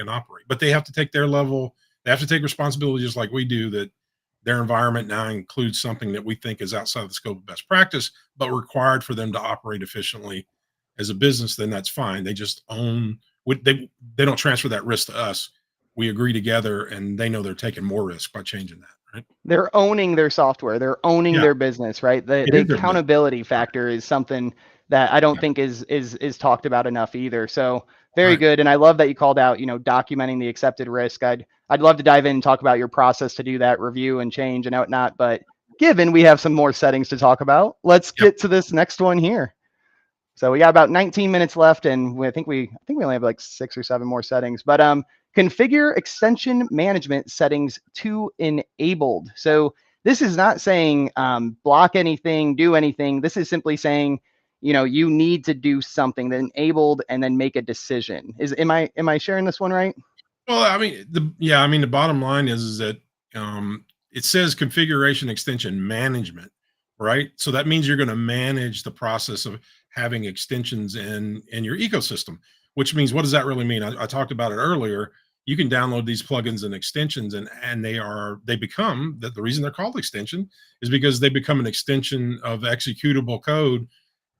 operate. But they have to take their level, they have to take responsibility just like we do, that their environment now includes something that we think is outside the scope of best practice, but required for them to operate efficiently as a business. Then that's fine. They just own they don't transfer that risk to us. We agree together, and they know they're taking more risk by changing that, right? They're owning their software. They're owning Yeah, their business, right? The it the is their business. accountability Right. factor is something that I don't Yeah. think is talked about enough either. So very Right. good. And I love that you called out, documenting the accepted risk. I'd love to dive in and talk about your process to do that, review and change and whatnot. But given we have some more settings to talk about, let's Yep. get to this next one here. So we got about 19 minutes left, and I think we only have like 6 or 7 more settings. But configure extension management settings to enabled. So this is not saying block anything, do anything. This is simply saying, you need to do something that enabled, and then make a decision. Am I sharing this one right? Well, the bottom line is that it says configuration extension management, right? So that means you're going to manage the process of having extensions in your ecosystem, which means, what does that really mean? I talked about it earlier. You can download these plugins and extensions, and they become that. The reason they're called extension is because they become an extension of executable code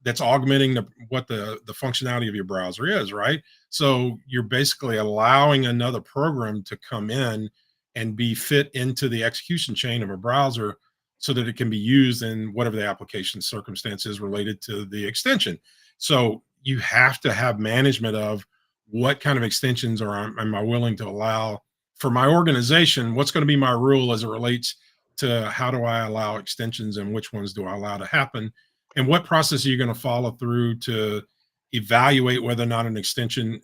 that's augmenting what the functionality of your browser is, right? So you're basically allowing another program to come in and be fit into the execution chain of a browser so that it can be used in whatever the application circumstances related to the extension. So you have to have management of what kind of extensions am I willing to allow for my organization. What's going to be my rule as it relates to how do I allow extensions and which ones do I allow to happen, and what process are you going to follow through to evaluate whether or not an extension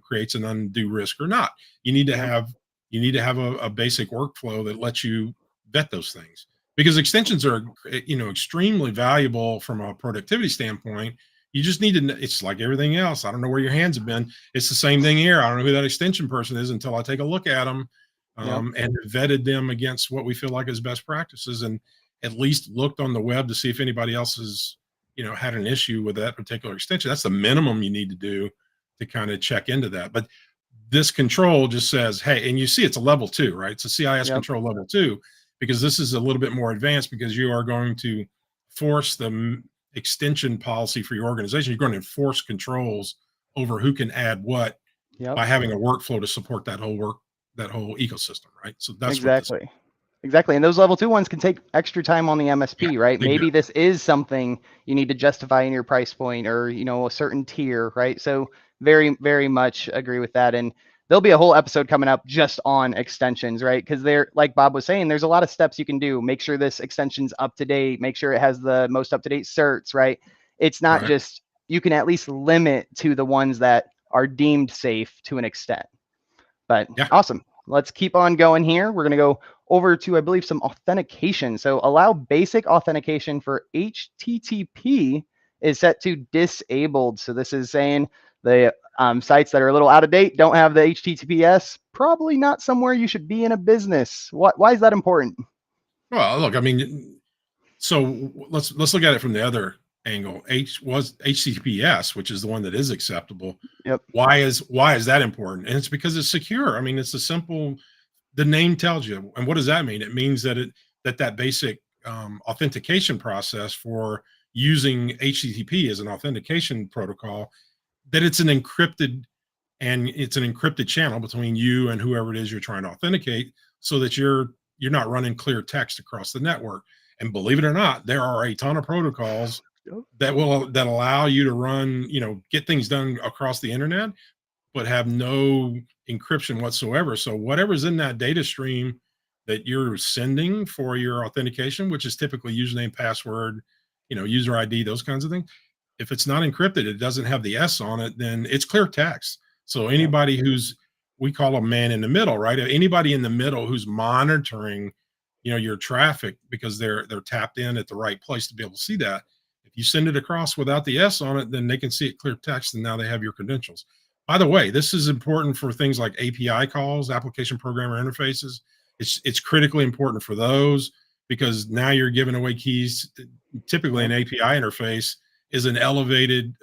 creates an undue risk or not. You need to Yep. have a basic workflow that lets you vet those things, because extensions are extremely valuable from a productivity standpoint. You just need to. It's like everything else. I don't know where your hands have been. It's the same thing here. I don't know who that extension person is until I take a look at them, Yep. and vetted them against what we feel like is best practices, and at least looked on the web to see if anybody else has had an issue with that particular extension. That's the minimum you need to do to kind of check into that. But this control just says, hey, and you see it's a level 2, right? It's a CIS Yep. control level 2, because this is a little bit more advanced, because you are going to force the extension policy for your organization. You're going to enforce controls over who can add what Yep. by having a workflow to support that whole ecosystem, right? So that's what this. Exactly. Exactly. And those level 2 ones can take extra time on the Yeah, MSP, right? they do. Maybe this is something you need to justify in your price point, or, a certain tier, right? So very, very much agree with that. And there'll be a whole episode coming up just on extensions, right? Because like Bob was saying, there's a lot of steps you can do. Make sure this extension's up to date, make sure it has the most up to date certs, right? It's not Right. just, you can at least limit to the ones that are deemed safe to an extent. But Yeah. awesome. Let's keep on going here. We're going to go over to, I believe, some authentication. So allow basic authentication for HTTP is set to disabled. So this is saying the sites that are a little out of date, don't have the HTTPS, probably not somewhere you should be in a business. Why is that important? Well, look, I mean, so let's look at it from the other angle. HTTPS, which is the one that is acceptable. Yep. Why is that important? And it's because it's secure. I mean, it's a simple. The name tells you. And what does that mean? It means that basic authentication process for using HTTP as an authentication protocol, that it's an encrypted channel between you and whoever it is you're trying to authenticate, so that you're not running clear text across the network. And believe it or not, there are a ton of protocols that allow you to run, get things done across the internet, but have no encryption whatsoever. So whatever's in that data stream that you're sending for your authentication, which is typically username, password, user ID, those kinds of things. If it's not encrypted, it doesn't have the S on it, then it's clear text. So anybody who's, we call a man in the middle, right? Anybody in the middle who's monitoring, your traffic because they're tapped in at the right place to be able to see that. If you send it across without the S on it, then they can see it clear text, and now they have your credentials. By the way, this is important for things like API calls, application programmer interfaces. It's critically important for those because now you're giving away keys. Typically, an API interface is an elevated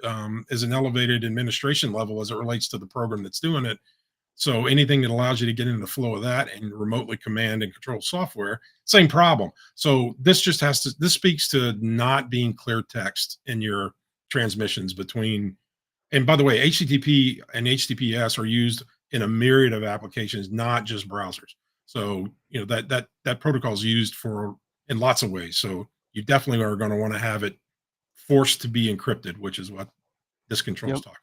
administration level as it relates to the program that's doing it. So anything that allows you to get into the flow of that and remotely command and control software, same problem. So this speaks to not being clear text in your transmissions between. And by the way, HTTP and HTTPS are used in a myriad of applications, not just browsers. So that protocol is used in lots of ways. So you definitely are going to want to have it forced to be encrypted, which is what this control is talking.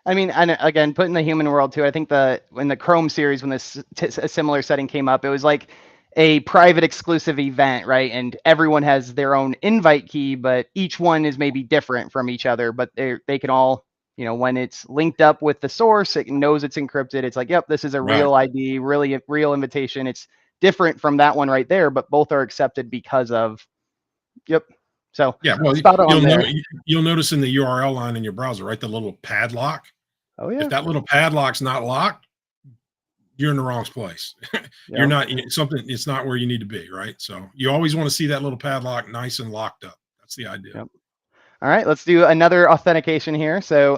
I mean, and again, put in the human world too. I think in the Chrome series, when a similar setting came up, it was like a private exclusive event, right? And everyone has their own invite key, but each one is maybe different from each other. But they can all, when it's linked up with the source, it knows it's encrypted. It's like, yep, this is a real ID, really real invitation. It's different from that one right there, but both are accepted because of, yep. So yeah, well, you'll notice in the URL line in your browser, right, the little padlock. Oh yeah. If that little padlock's not locked, you're in the wrong place. You're not it's not where you need to be, right? So you always want to see that little padlock nice and locked up. That's the idea. Yep. All right, let's do another authentication here. So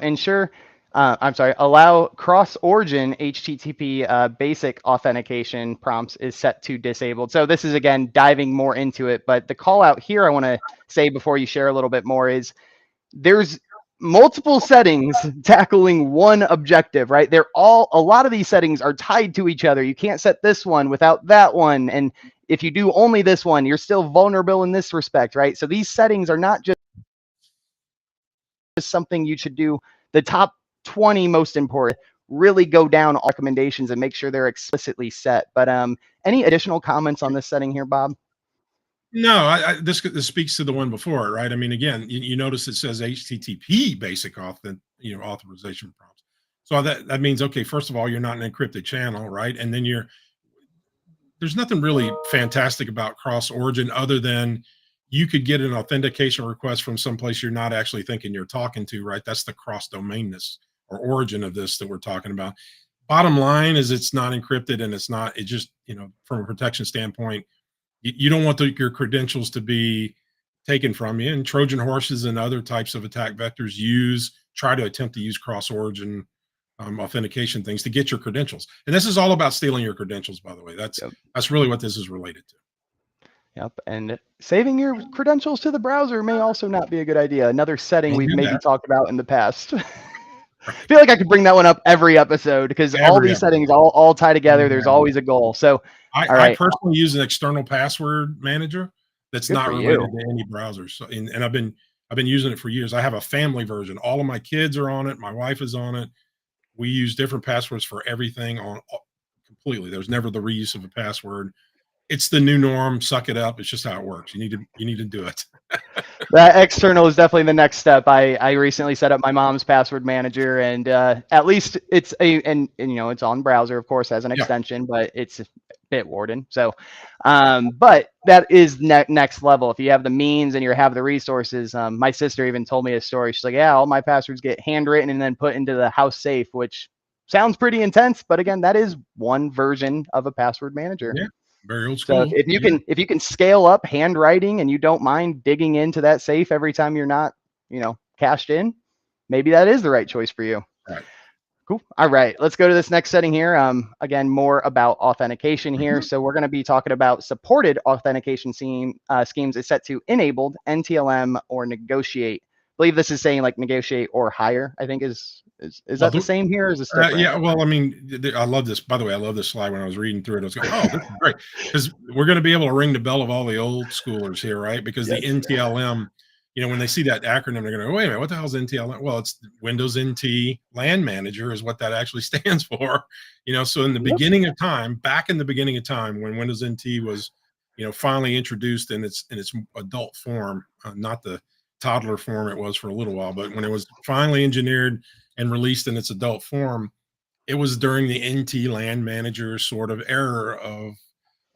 allow cross-origin HTTP basic authentication prompts is set to disabled. So this is, again, diving more into it. But the call out here I want to say before you share a little bit more is there's multiple settings tackling one objective, right? A lot of these settings are tied to each other. You can't set this one without that one. And if you do only this one, you're still vulnerable in this respect, right? So these settings are not just something you should do. The top 20 most important, really go down all recommendations and make sure they're explicitly set. But any additional comments on this setting here, Bob? No, this speaks to the one before it, right? I mean, again, you notice it says HTTP basic authorization prompts. So that means, okay, first of all, you're not an encrypted channel, right? And then there's nothing really fantastic about cross origin other than you could get an authentication request from someplace you're not actually thinking you're talking to, right? That's the cross domainness or origin of this that we're talking about. Bottom line is it's not encrypted, and it just, from a protection standpoint, you don't want your credentials to be taken from you. And Trojan horses and other types of attack vectors try to attempt to use cross-origin authentication things to get your credentials. And this is all about stealing your credentials, by the way. That's really what this is related to. Yep. And saving your credentials to the browser may also not be a good idea. Another setting we've maybe talked about in the past. I feel like I could bring that one up every episode because all these settings all tie together. There's always a goal. So I personally use an external password manager that's not related to any browsers. So, and I've been using it for years. I have a family version. All of my kids are on it. My wife is on it. We use different passwords for everything completely. There's never the reuse of a password. It's the new norm. Suck it up. It's just how it works. You need to do it. That external is definitely the next step. I recently set up my mom's password manager, and at least it's it's on browser, of course, as an extension, but it's Bitwarden. So, but that is next level. If you have the means and you have the resources, my sister even told me a story. She's like, yeah, all my passwords get handwritten and then put into the house safe, which sounds pretty intense. But again, that is one version of a password manager. Yeah. Very old school. So if you can scale up handwriting and you don't mind digging into that safe every time you're not, cashed in, maybe that is the right choice for you. Right. Cool. All right, let's go to this next setting here. Again, more about authentication here. So we're going to be talking about supported authentication schemes is set to enabled, NTLM, or negotiate. I believe this is saying like negotiate or higher, I think is that the same here? Or is this different? Yeah, well, I mean, I love this. By the way, I love this slide. When I was reading through it, I was going, oh, this is great. Because we're going to be able to ring the bell of all the old schoolers here, right? Because the NTLM when they see that acronym, they're going to go, wait a minute, what the hell is NTLM? Well, it's Windows NT LAN Manager is what that actually stands for. So in the beginning of time, back in the beginning of time, when Windows NT was, finally introduced in its adult form, not the toddler form it was for a little while, but when it was finally engineered and released in its adult form, it was during the NT LAN Manager sort of era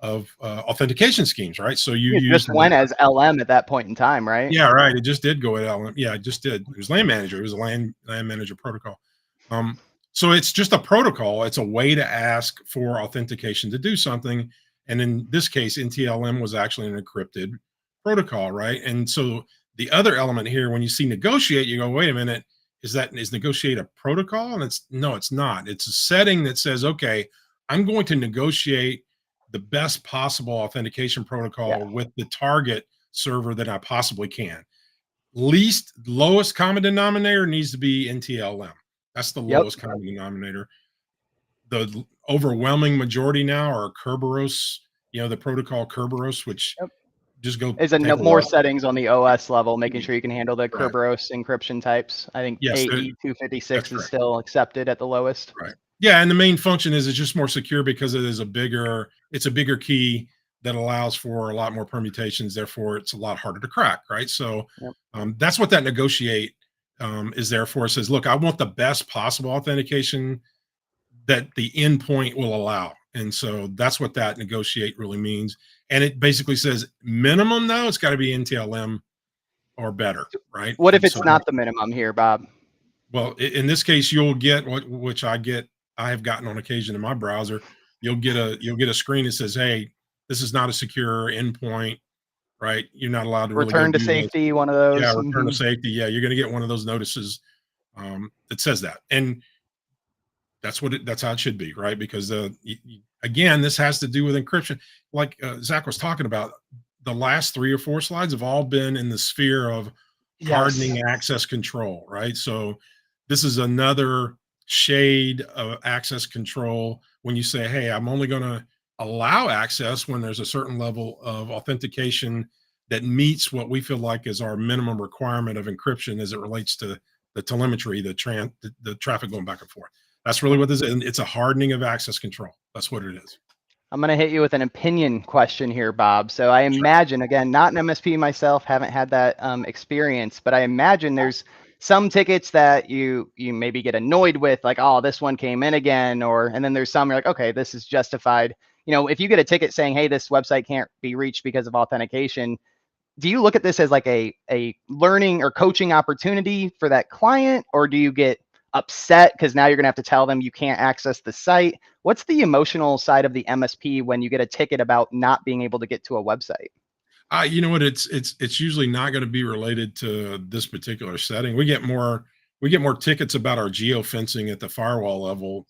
of authentication schemes, right? So you It use just went as LM at that point in time, right? yeah, right. It just did go at LM. Yeah, it just did. It was LAN Manager. It was a LAN Manager protocol. So it's just a protocol. It's a way to ask for authentication to do something. And in this case, NTLM was actually an encrypted protocol, right? And so the other element here, when you see negotiate, you go, wait a minute, is negotiate a protocol? And it's not. It's a setting that says, okay, I'm going to negotiate the best possible authentication protocol with the target server that I possibly can. Lowest common denominator needs to be NTLM. That's the lowest common denominator. The overwhelming majority now are Kerberos, the protocol Kerberos, which just go is more settings on the OS level, making sure you can handle the Kerberos encryption types. I think AE256 is still accepted at the lowest. Right. Yeah, and the main function is it's just more secure because it's a bigger key that allows for a lot more permutations. Therefore, it's a lot harder to crack, right? So that's what that negotiate is there for. It says, look, I want the best possible authentication that the endpoint will allow. And so that's what that negotiate really means. And it basically says minimum, though, it's got to be NTLM or better, right? What if it's not the minimum here, Bob? Well, in this case, you'll get which I have gotten on occasion in my browser. You'll get a screen that says, hey, this is not a secure endpoint, right? You're not allowed to return to safety, one of those. Yeah, return to safety. Yeah, you're going to get one of those notices that says that. And that's how it should be, right? Because again, this has to do with encryption. Like Zach was talking about, the last 3 or 4 slides have all been in the sphere of hardening access control, right? So this is another shade of access control when you say, hey, I'm only going to allow access when there's a certain level of authentication that meets what we feel like is our minimum requirement of encryption as it relates to the telemetry, the traffic going back and forth. That's really what this is. It's a hardening of access control. That's what it is. I'm going to hit you with an opinion question here, Bob. So I imagine, again, not an MSP myself, haven't had that experience, but I imagine there's some tickets that you maybe get annoyed with, like, oh, this one came in again, and then there's some you're like, okay, this is justified. If you get a ticket saying, hey, this website can't be reached because of authentication, do you look at this as like a learning or coaching opportunity for that client, or do you get upset because now you're going to have to tell them you can't access the site? What's the emotional side of the MSP when you get a ticket about not being able to get to a website? You know what? It's usually not going to be related to this particular setting. We get more tickets about our geofencing at the firewall level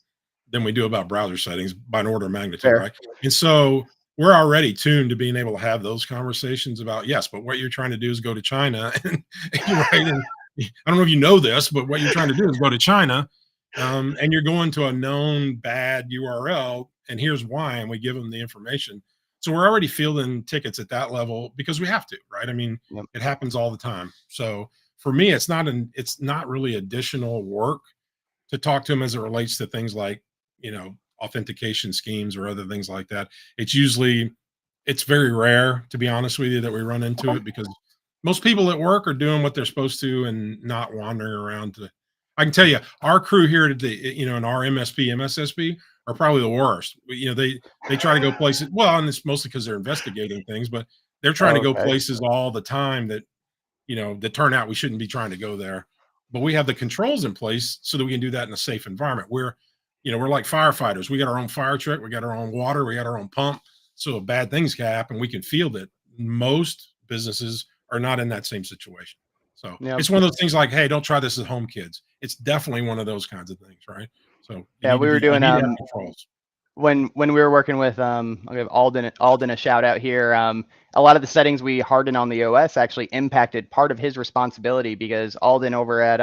than we do about browser settings by an order of magnitude, right? And so we're already tuned to being able to have those conversations about, yes, but what you're trying to do is go to China, and right, and I don't know if you know this, but what you're trying to do is go to China, and you're going to a known bad URL, and here's why, and we give them the information. So we're already fielding tickets at that level because we have to, right? I mean, it happens all the time. So for me, it's not really additional work to talk to them as it relates to things like, authentication schemes or other things like that. It's very rare, to be honest with you, that we run into it, because most people at work are doing what they're supposed to and not wandering around I can tell you, our crew here at in our MSP, MSSP are probably the worst. They try to go places, well, and it's mostly because they're investigating things, but they're trying to go places all the time that, that turn out we shouldn't be trying to go there. But we have the controls in place so that we can do that in a safe environment. We're like firefighters. We got our own fire truck, we got our own water, we got our own pump. So if bad things can happen, we can field it. Most businesses are not in that same situation. So it's one of those things like, hey, don't try this at home, kids. It's definitely one of those kinds of things, right? So we were doing controls. When we were working with I'll give Alden a shout out here. A lot of the settings we hardened on the OS actually impacted part of his responsibility, because Alden over at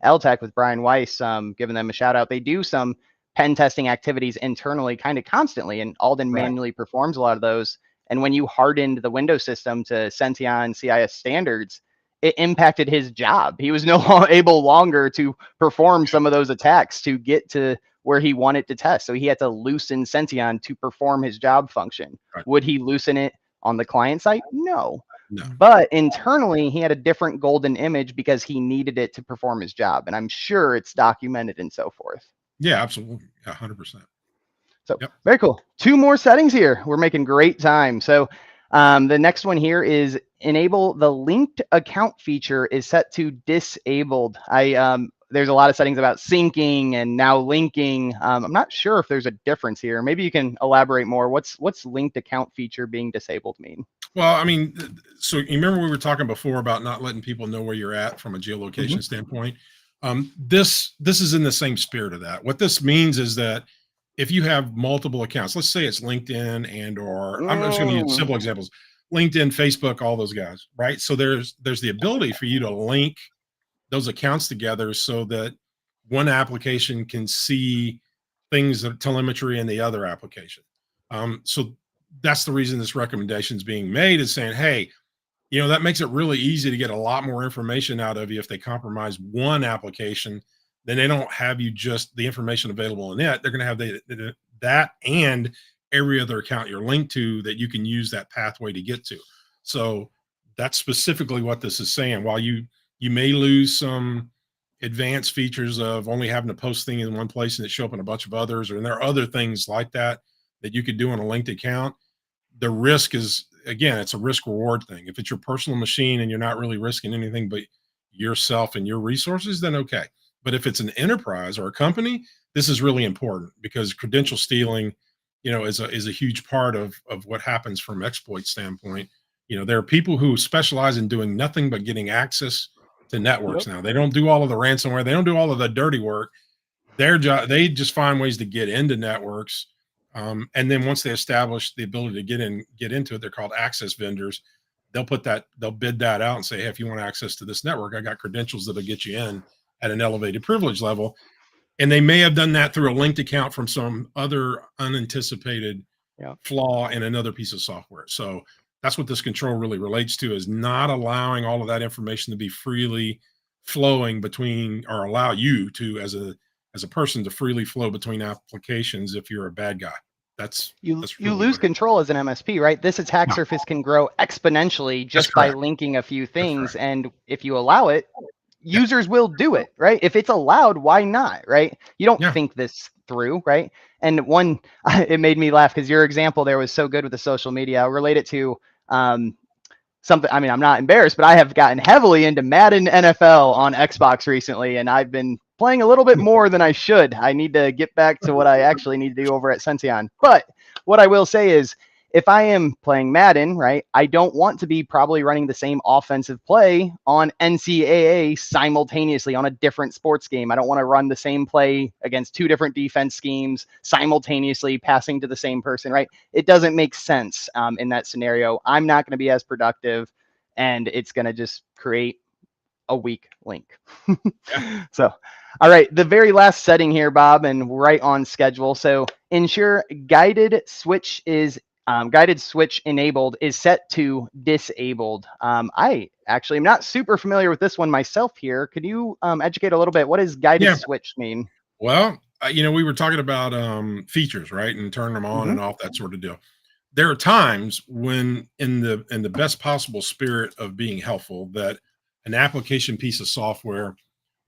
LTech with Brian Weiss, giving them a shout out, they do some pen testing activities internally kind of constantly, and Alden manually performs a lot of those. And when you hardened the Windows system to Senteon CIS standards, it impacted his job. He was no able longer to perform some of those attacks to get to where he wanted to test. So he had to loosen Senteon to perform his job function. Right. Would he loosen it on the client side? No. No. But internally, he had a different golden image because he needed it to perform his job. And I'm sure it's documented and so forth. Yeah, absolutely. 100%. So very cool. 2 more settings here. We're making great time. So the next one here is enable the linked account feature is set to disabled. There's a lot of settings about syncing and now linking. I'm not sure if there's a difference here. Maybe you can elaborate more. What's linked account feature being disabled mean? Well, I mean, so you remember we were talking before about not letting people know where you're at from a geolocation standpoint. This is in the same spirit of that. What this means is that if you have multiple accounts, let's say it's LinkedIn I'm just going to use simple examples, LinkedIn, Facebook, all those guys, right? So there's the ability for you to link those accounts together so that one application can see things that telemetry in the other application. So that's the reason this recommendation is being made, is saying, hey, that makes it really easy to get a lot more information out of you if they compromise one application. Then they don't have you just the information available in it. They're going to have that and every other account you're linked to that you can use that pathway to get to. So that's specifically what this is saying. While you may lose some advanced features of only having to post things in one place and it show up in a bunch of others, or there are other things like that you could do on a linked account. The risk is, again, it's a risk reward thing. If it's your personal machine and you're not really risking anything but yourself and your resources, then okay. But if it's an enterprise or a company, this is really important, because credential stealing, is a huge part of what happens from exploit standpoint. There are people who specialize in doing nothing but getting access to networks. Now, they don't do all of the ransomware. They don't do all of the dirty work. Their job, they just find ways to get into networks. And then once they establish the ability to get into it, they're called access vendors. They'll bid that out and say, hey, if you want access to this network, I got credentials that'll get you in at an elevated privilege level. And they may have done that through a linked account from some other unanticipated flaw in another piece of software. So that's what this control really relates to, is not allowing all of that information to be freely flowing between, or allow you to, as a person, to freely flow between applications if you're a bad guy. You lose control as an MSP, right? This attack surface can grow exponentially just by linking a few things. And if you allow it, users will do it, right? If it's allowed, why not, right? You don't think this through, right? And it made me laugh because your example there was so good with the social media. I'll relate it to something. I mean, I'm not embarrassed, but I have gotten heavily into Madden NFL on Xbox recently, and I've been playing a little bit more than I should. I need to get back to what I actually need to do over at Senteon. But what I will say is, if I am playing Madden, right, I don't want to be probably running the same offensive play on NCAA simultaneously on a different sports game. I don't want to run the same play against 2 different defense schemes simultaneously, passing to the same person, right? It doesn't make sense in that scenario. I'm not going to be as productive, and it's going to just create a weak link. So, all right, the very last setting here, Bob, and right on schedule. So ensure guided switch enabled is set to disabled. I actually am not super familiar with this one myself here. Could you educate a little bit? What does guided switch mean? Well, we were talking about features, right? And turning them on and off, that sort of deal. There are times when in the best possible spirit of being helpful, that an application piece of software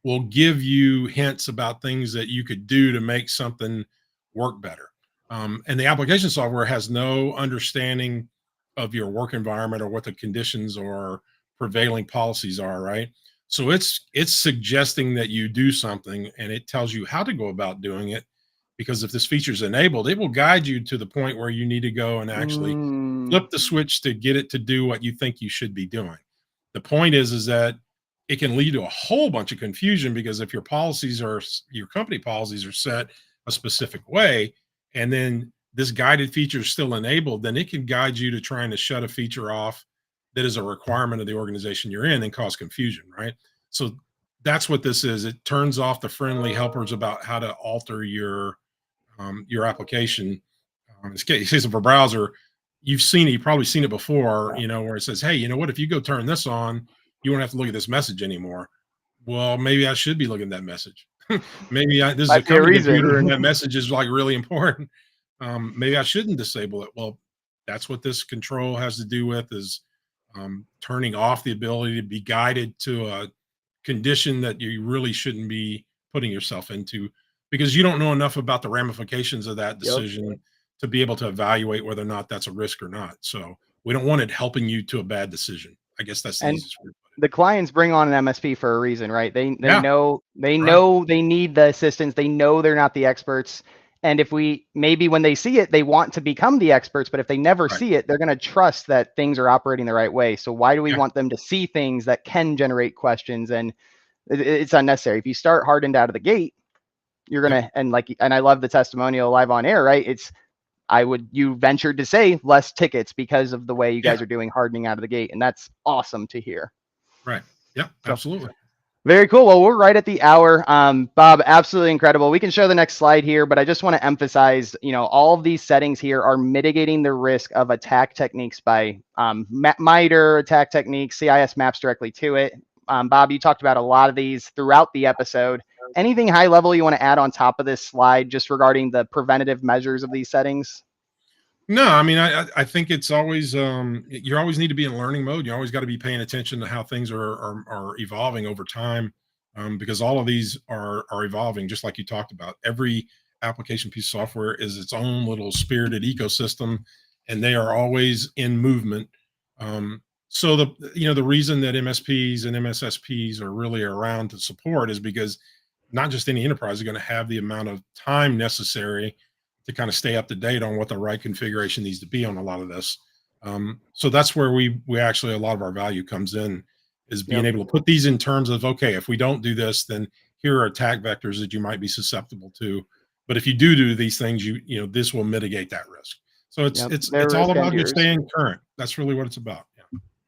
will give you hints about things that you could do to make something work better. And the application software has no understanding of your work environment or what the conditions or prevailing policies are, right? So it's suggesting that you do something, and it tells you how to go about doing it, because if this feature is enabled, it will guide you to the point where you need to go and actually flip the switch to get it to do what you think you should be doing. The point is that it can lead to a whole bunch of confusion, because if your company policies are set a specific way, and then this guided feature is still enabled, then it can guide you to trying to shut a feature off that is a requirement of the organization you're in and cause confusion, right? So that's what this is. It turns off the friendly helpers about how to alter your application. In this case of a browser, you've probably seen it before, where it says, hey, you know what, if you go turn this on, you won't have to look at this message anymore. Well, maybe I should be looking at that message. Maybe this is a Might be a company computer and reason. that message is like really important. Maybe I shouldn't disable it. Well, that's what this control has to do with, is turning off the ability to be guided to a condition that you really shouldn't be putting yourself into, because you don't know enough about the ramifications of that Yep. decision to be able to evaluate whether or not that's a risk or not. So we don't want it helping you to a bad decision. I guess that's the And easiest way to put it. the clients bring on an MSP for a reason, right? They Yeah, know right. they need the assistance. They know they're not the experts. And if we maybe when they see it, they want to become the experts, but if they never Right. see it, they're going to trust that things are operating the right way. So why do we Yeah. want them to see things that can generate questions? And it's unnecessary. If you start hardened out of the gate, you're Yep. gonna and I love the testimonial live on air, right? It's you ventured to say less tickets because of the way you Yeah. guys are doing hardening out of the gate, and that's awesome to hear. Right. Yeah. So Absolutely. very cool. Well, we're right at the hour. Bob, absolutely incredible. We can show the next slide here, but I just want to emphasize, all of these settings here are mitigating the risk of attack techniques by MITRE attack techniques. CIS maps directly to it. Bob, you talked about a lot of these throughout the episode. Anything high level you want to add on top of this slide just regarding the preventative measures of these settings? No, I mean, I think it's always you always need to be in learning mode. You always got to be paying attention to how things are evolving over time, because all of these are evolving, just like you talked about. Every application piece of software is its own little spirited ecosystem, and they are always in movement. So the reason that MSPs and MSSPs are really around to support is because not just any enterprise is going to have the amount of time necessary to kind of stay up to date on what the right configuration needs to be on a lot of this. So that's where we actually, a lot of our value comes in, is being Yep. able to put these in terms of, okay, if we don't do this, then here are attack vectors that you might be susceptible to. But if you do these things, this will mitigate that risk. So it's Yep. it's Their it's all risk and about just yours. staying current. That's really what it's about. Yeah.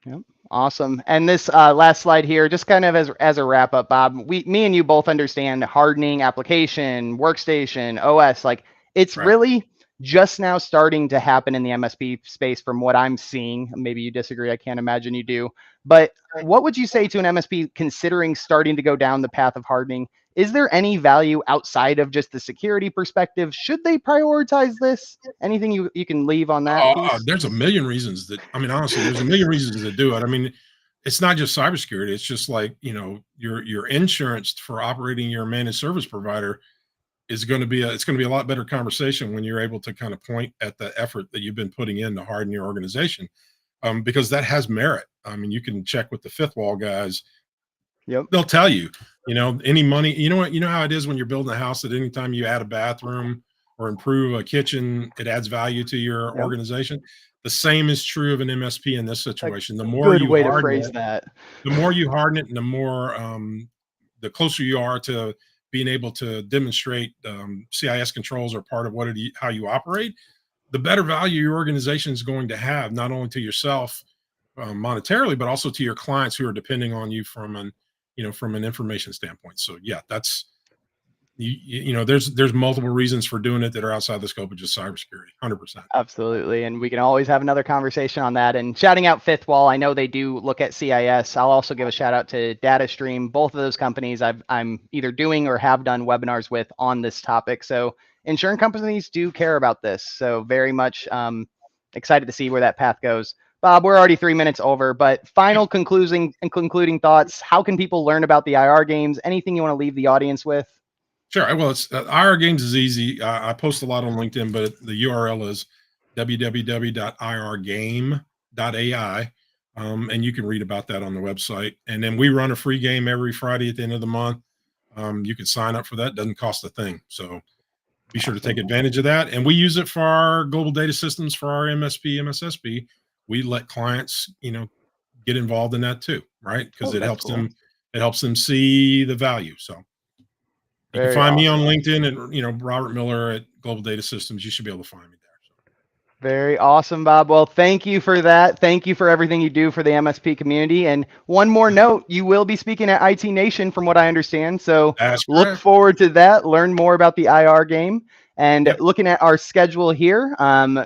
Yep. Awesome. And this last slide here, just kind of as a wrap up, Bob, me and you both understand hardening application, workstation, OS, like it's Right. really just now starting to happen in the MSP space from what I'm seeing. Maybe you disagree. I can't imagine you do. But what would you say to an MSP considering starting to go down the path of hardening? Is there any value outside of just the security perspective? Should they prioritize this? Anything you can leave on that piece? There's a million reasons honestly, there's a million reasons to do it. I mean, it's not just cybersecurity. It's just like, your insurance for operating your managed service provider is going to be it's going to be a lot better conversation when you're able to kind of point at the effort that you've been putting in to harden your organization, because that has merit. I mean, you can check with the fifth wall guys. Yep. They'll tell you, any money, you know how it is when you're building a house, that anytime you add a bathroom or improve a kitchen, it adds value to your Yep. organization. The same is true of an MSP in this A situation. The more good you way to harden phrase it, that. and the more the closer you are to being able to demonstrate CIS controls are part of how you operate, the better value your organization is going to have, not only to yourself monetarily, but also to your clients who are depending on you from an information standpoint. So yeah, that's there's multiple reasons for doing it that are outside the scope of just cybersecurity. 100%. Absolutely. And we can always have another conversation on that. And shouting out Fifth Wall, I know they do look at CIS. I'll also give a shout out to DataStream. Both of those companies I'm either doing or have done webinars with on this topic. So insurance companies do care about this. So very much excited to see where that path goes. Bob, we're already 3 minutes over, but final concluding thoughts. How can people learn about the IR games? Anything you want to leave the audience with? Sure. Well, it's IR Games is easy. I post a lot on LinkedIn, but the URL is www.irgame.ai, and you can read about that on the website. And then we run a free game every Friday at the end of the month. You can sign up for that; doesn't cost a thing. So be sure to take advantage of that. And we use it for our global data systems for our MSP, MSSP. We let clients, get involved in that too, right? Because Oh, it that's helps cool. them see the value. So you can Very find me on awesome. LinkedIn and Robert Miller at Global Data Systems. You should be able to find me there. Very awesome, Bob. Well, thank you for that. Thank you for everything you do for the MSP community. And one more note, you will be speaking at IT Nation from what I understand. So That's look correct. forward to that. Learn more about the IR game. And Yep. looking at our schedule here,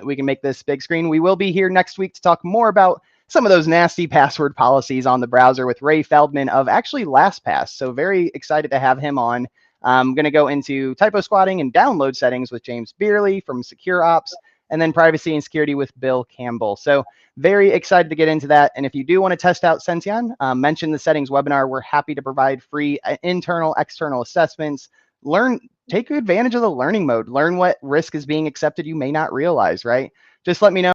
we can make this big screen. We will be here next week to talk more about some of those nasty password policies on the browser with Ray Feldman of actually LastPass. So very excited to have him on. I'm going to go into typo squatting and download settings with James Beerley from Secure Ops, and then privacy and security with Bill Campbell. So very excited to get into that. And if you do want to test out Senteon, mention the settings webinar. We're happy to provide free internal, external assessments. Take advantage of the learning mode. Learn what risk is being accepted you may not realize, right? Just let me know.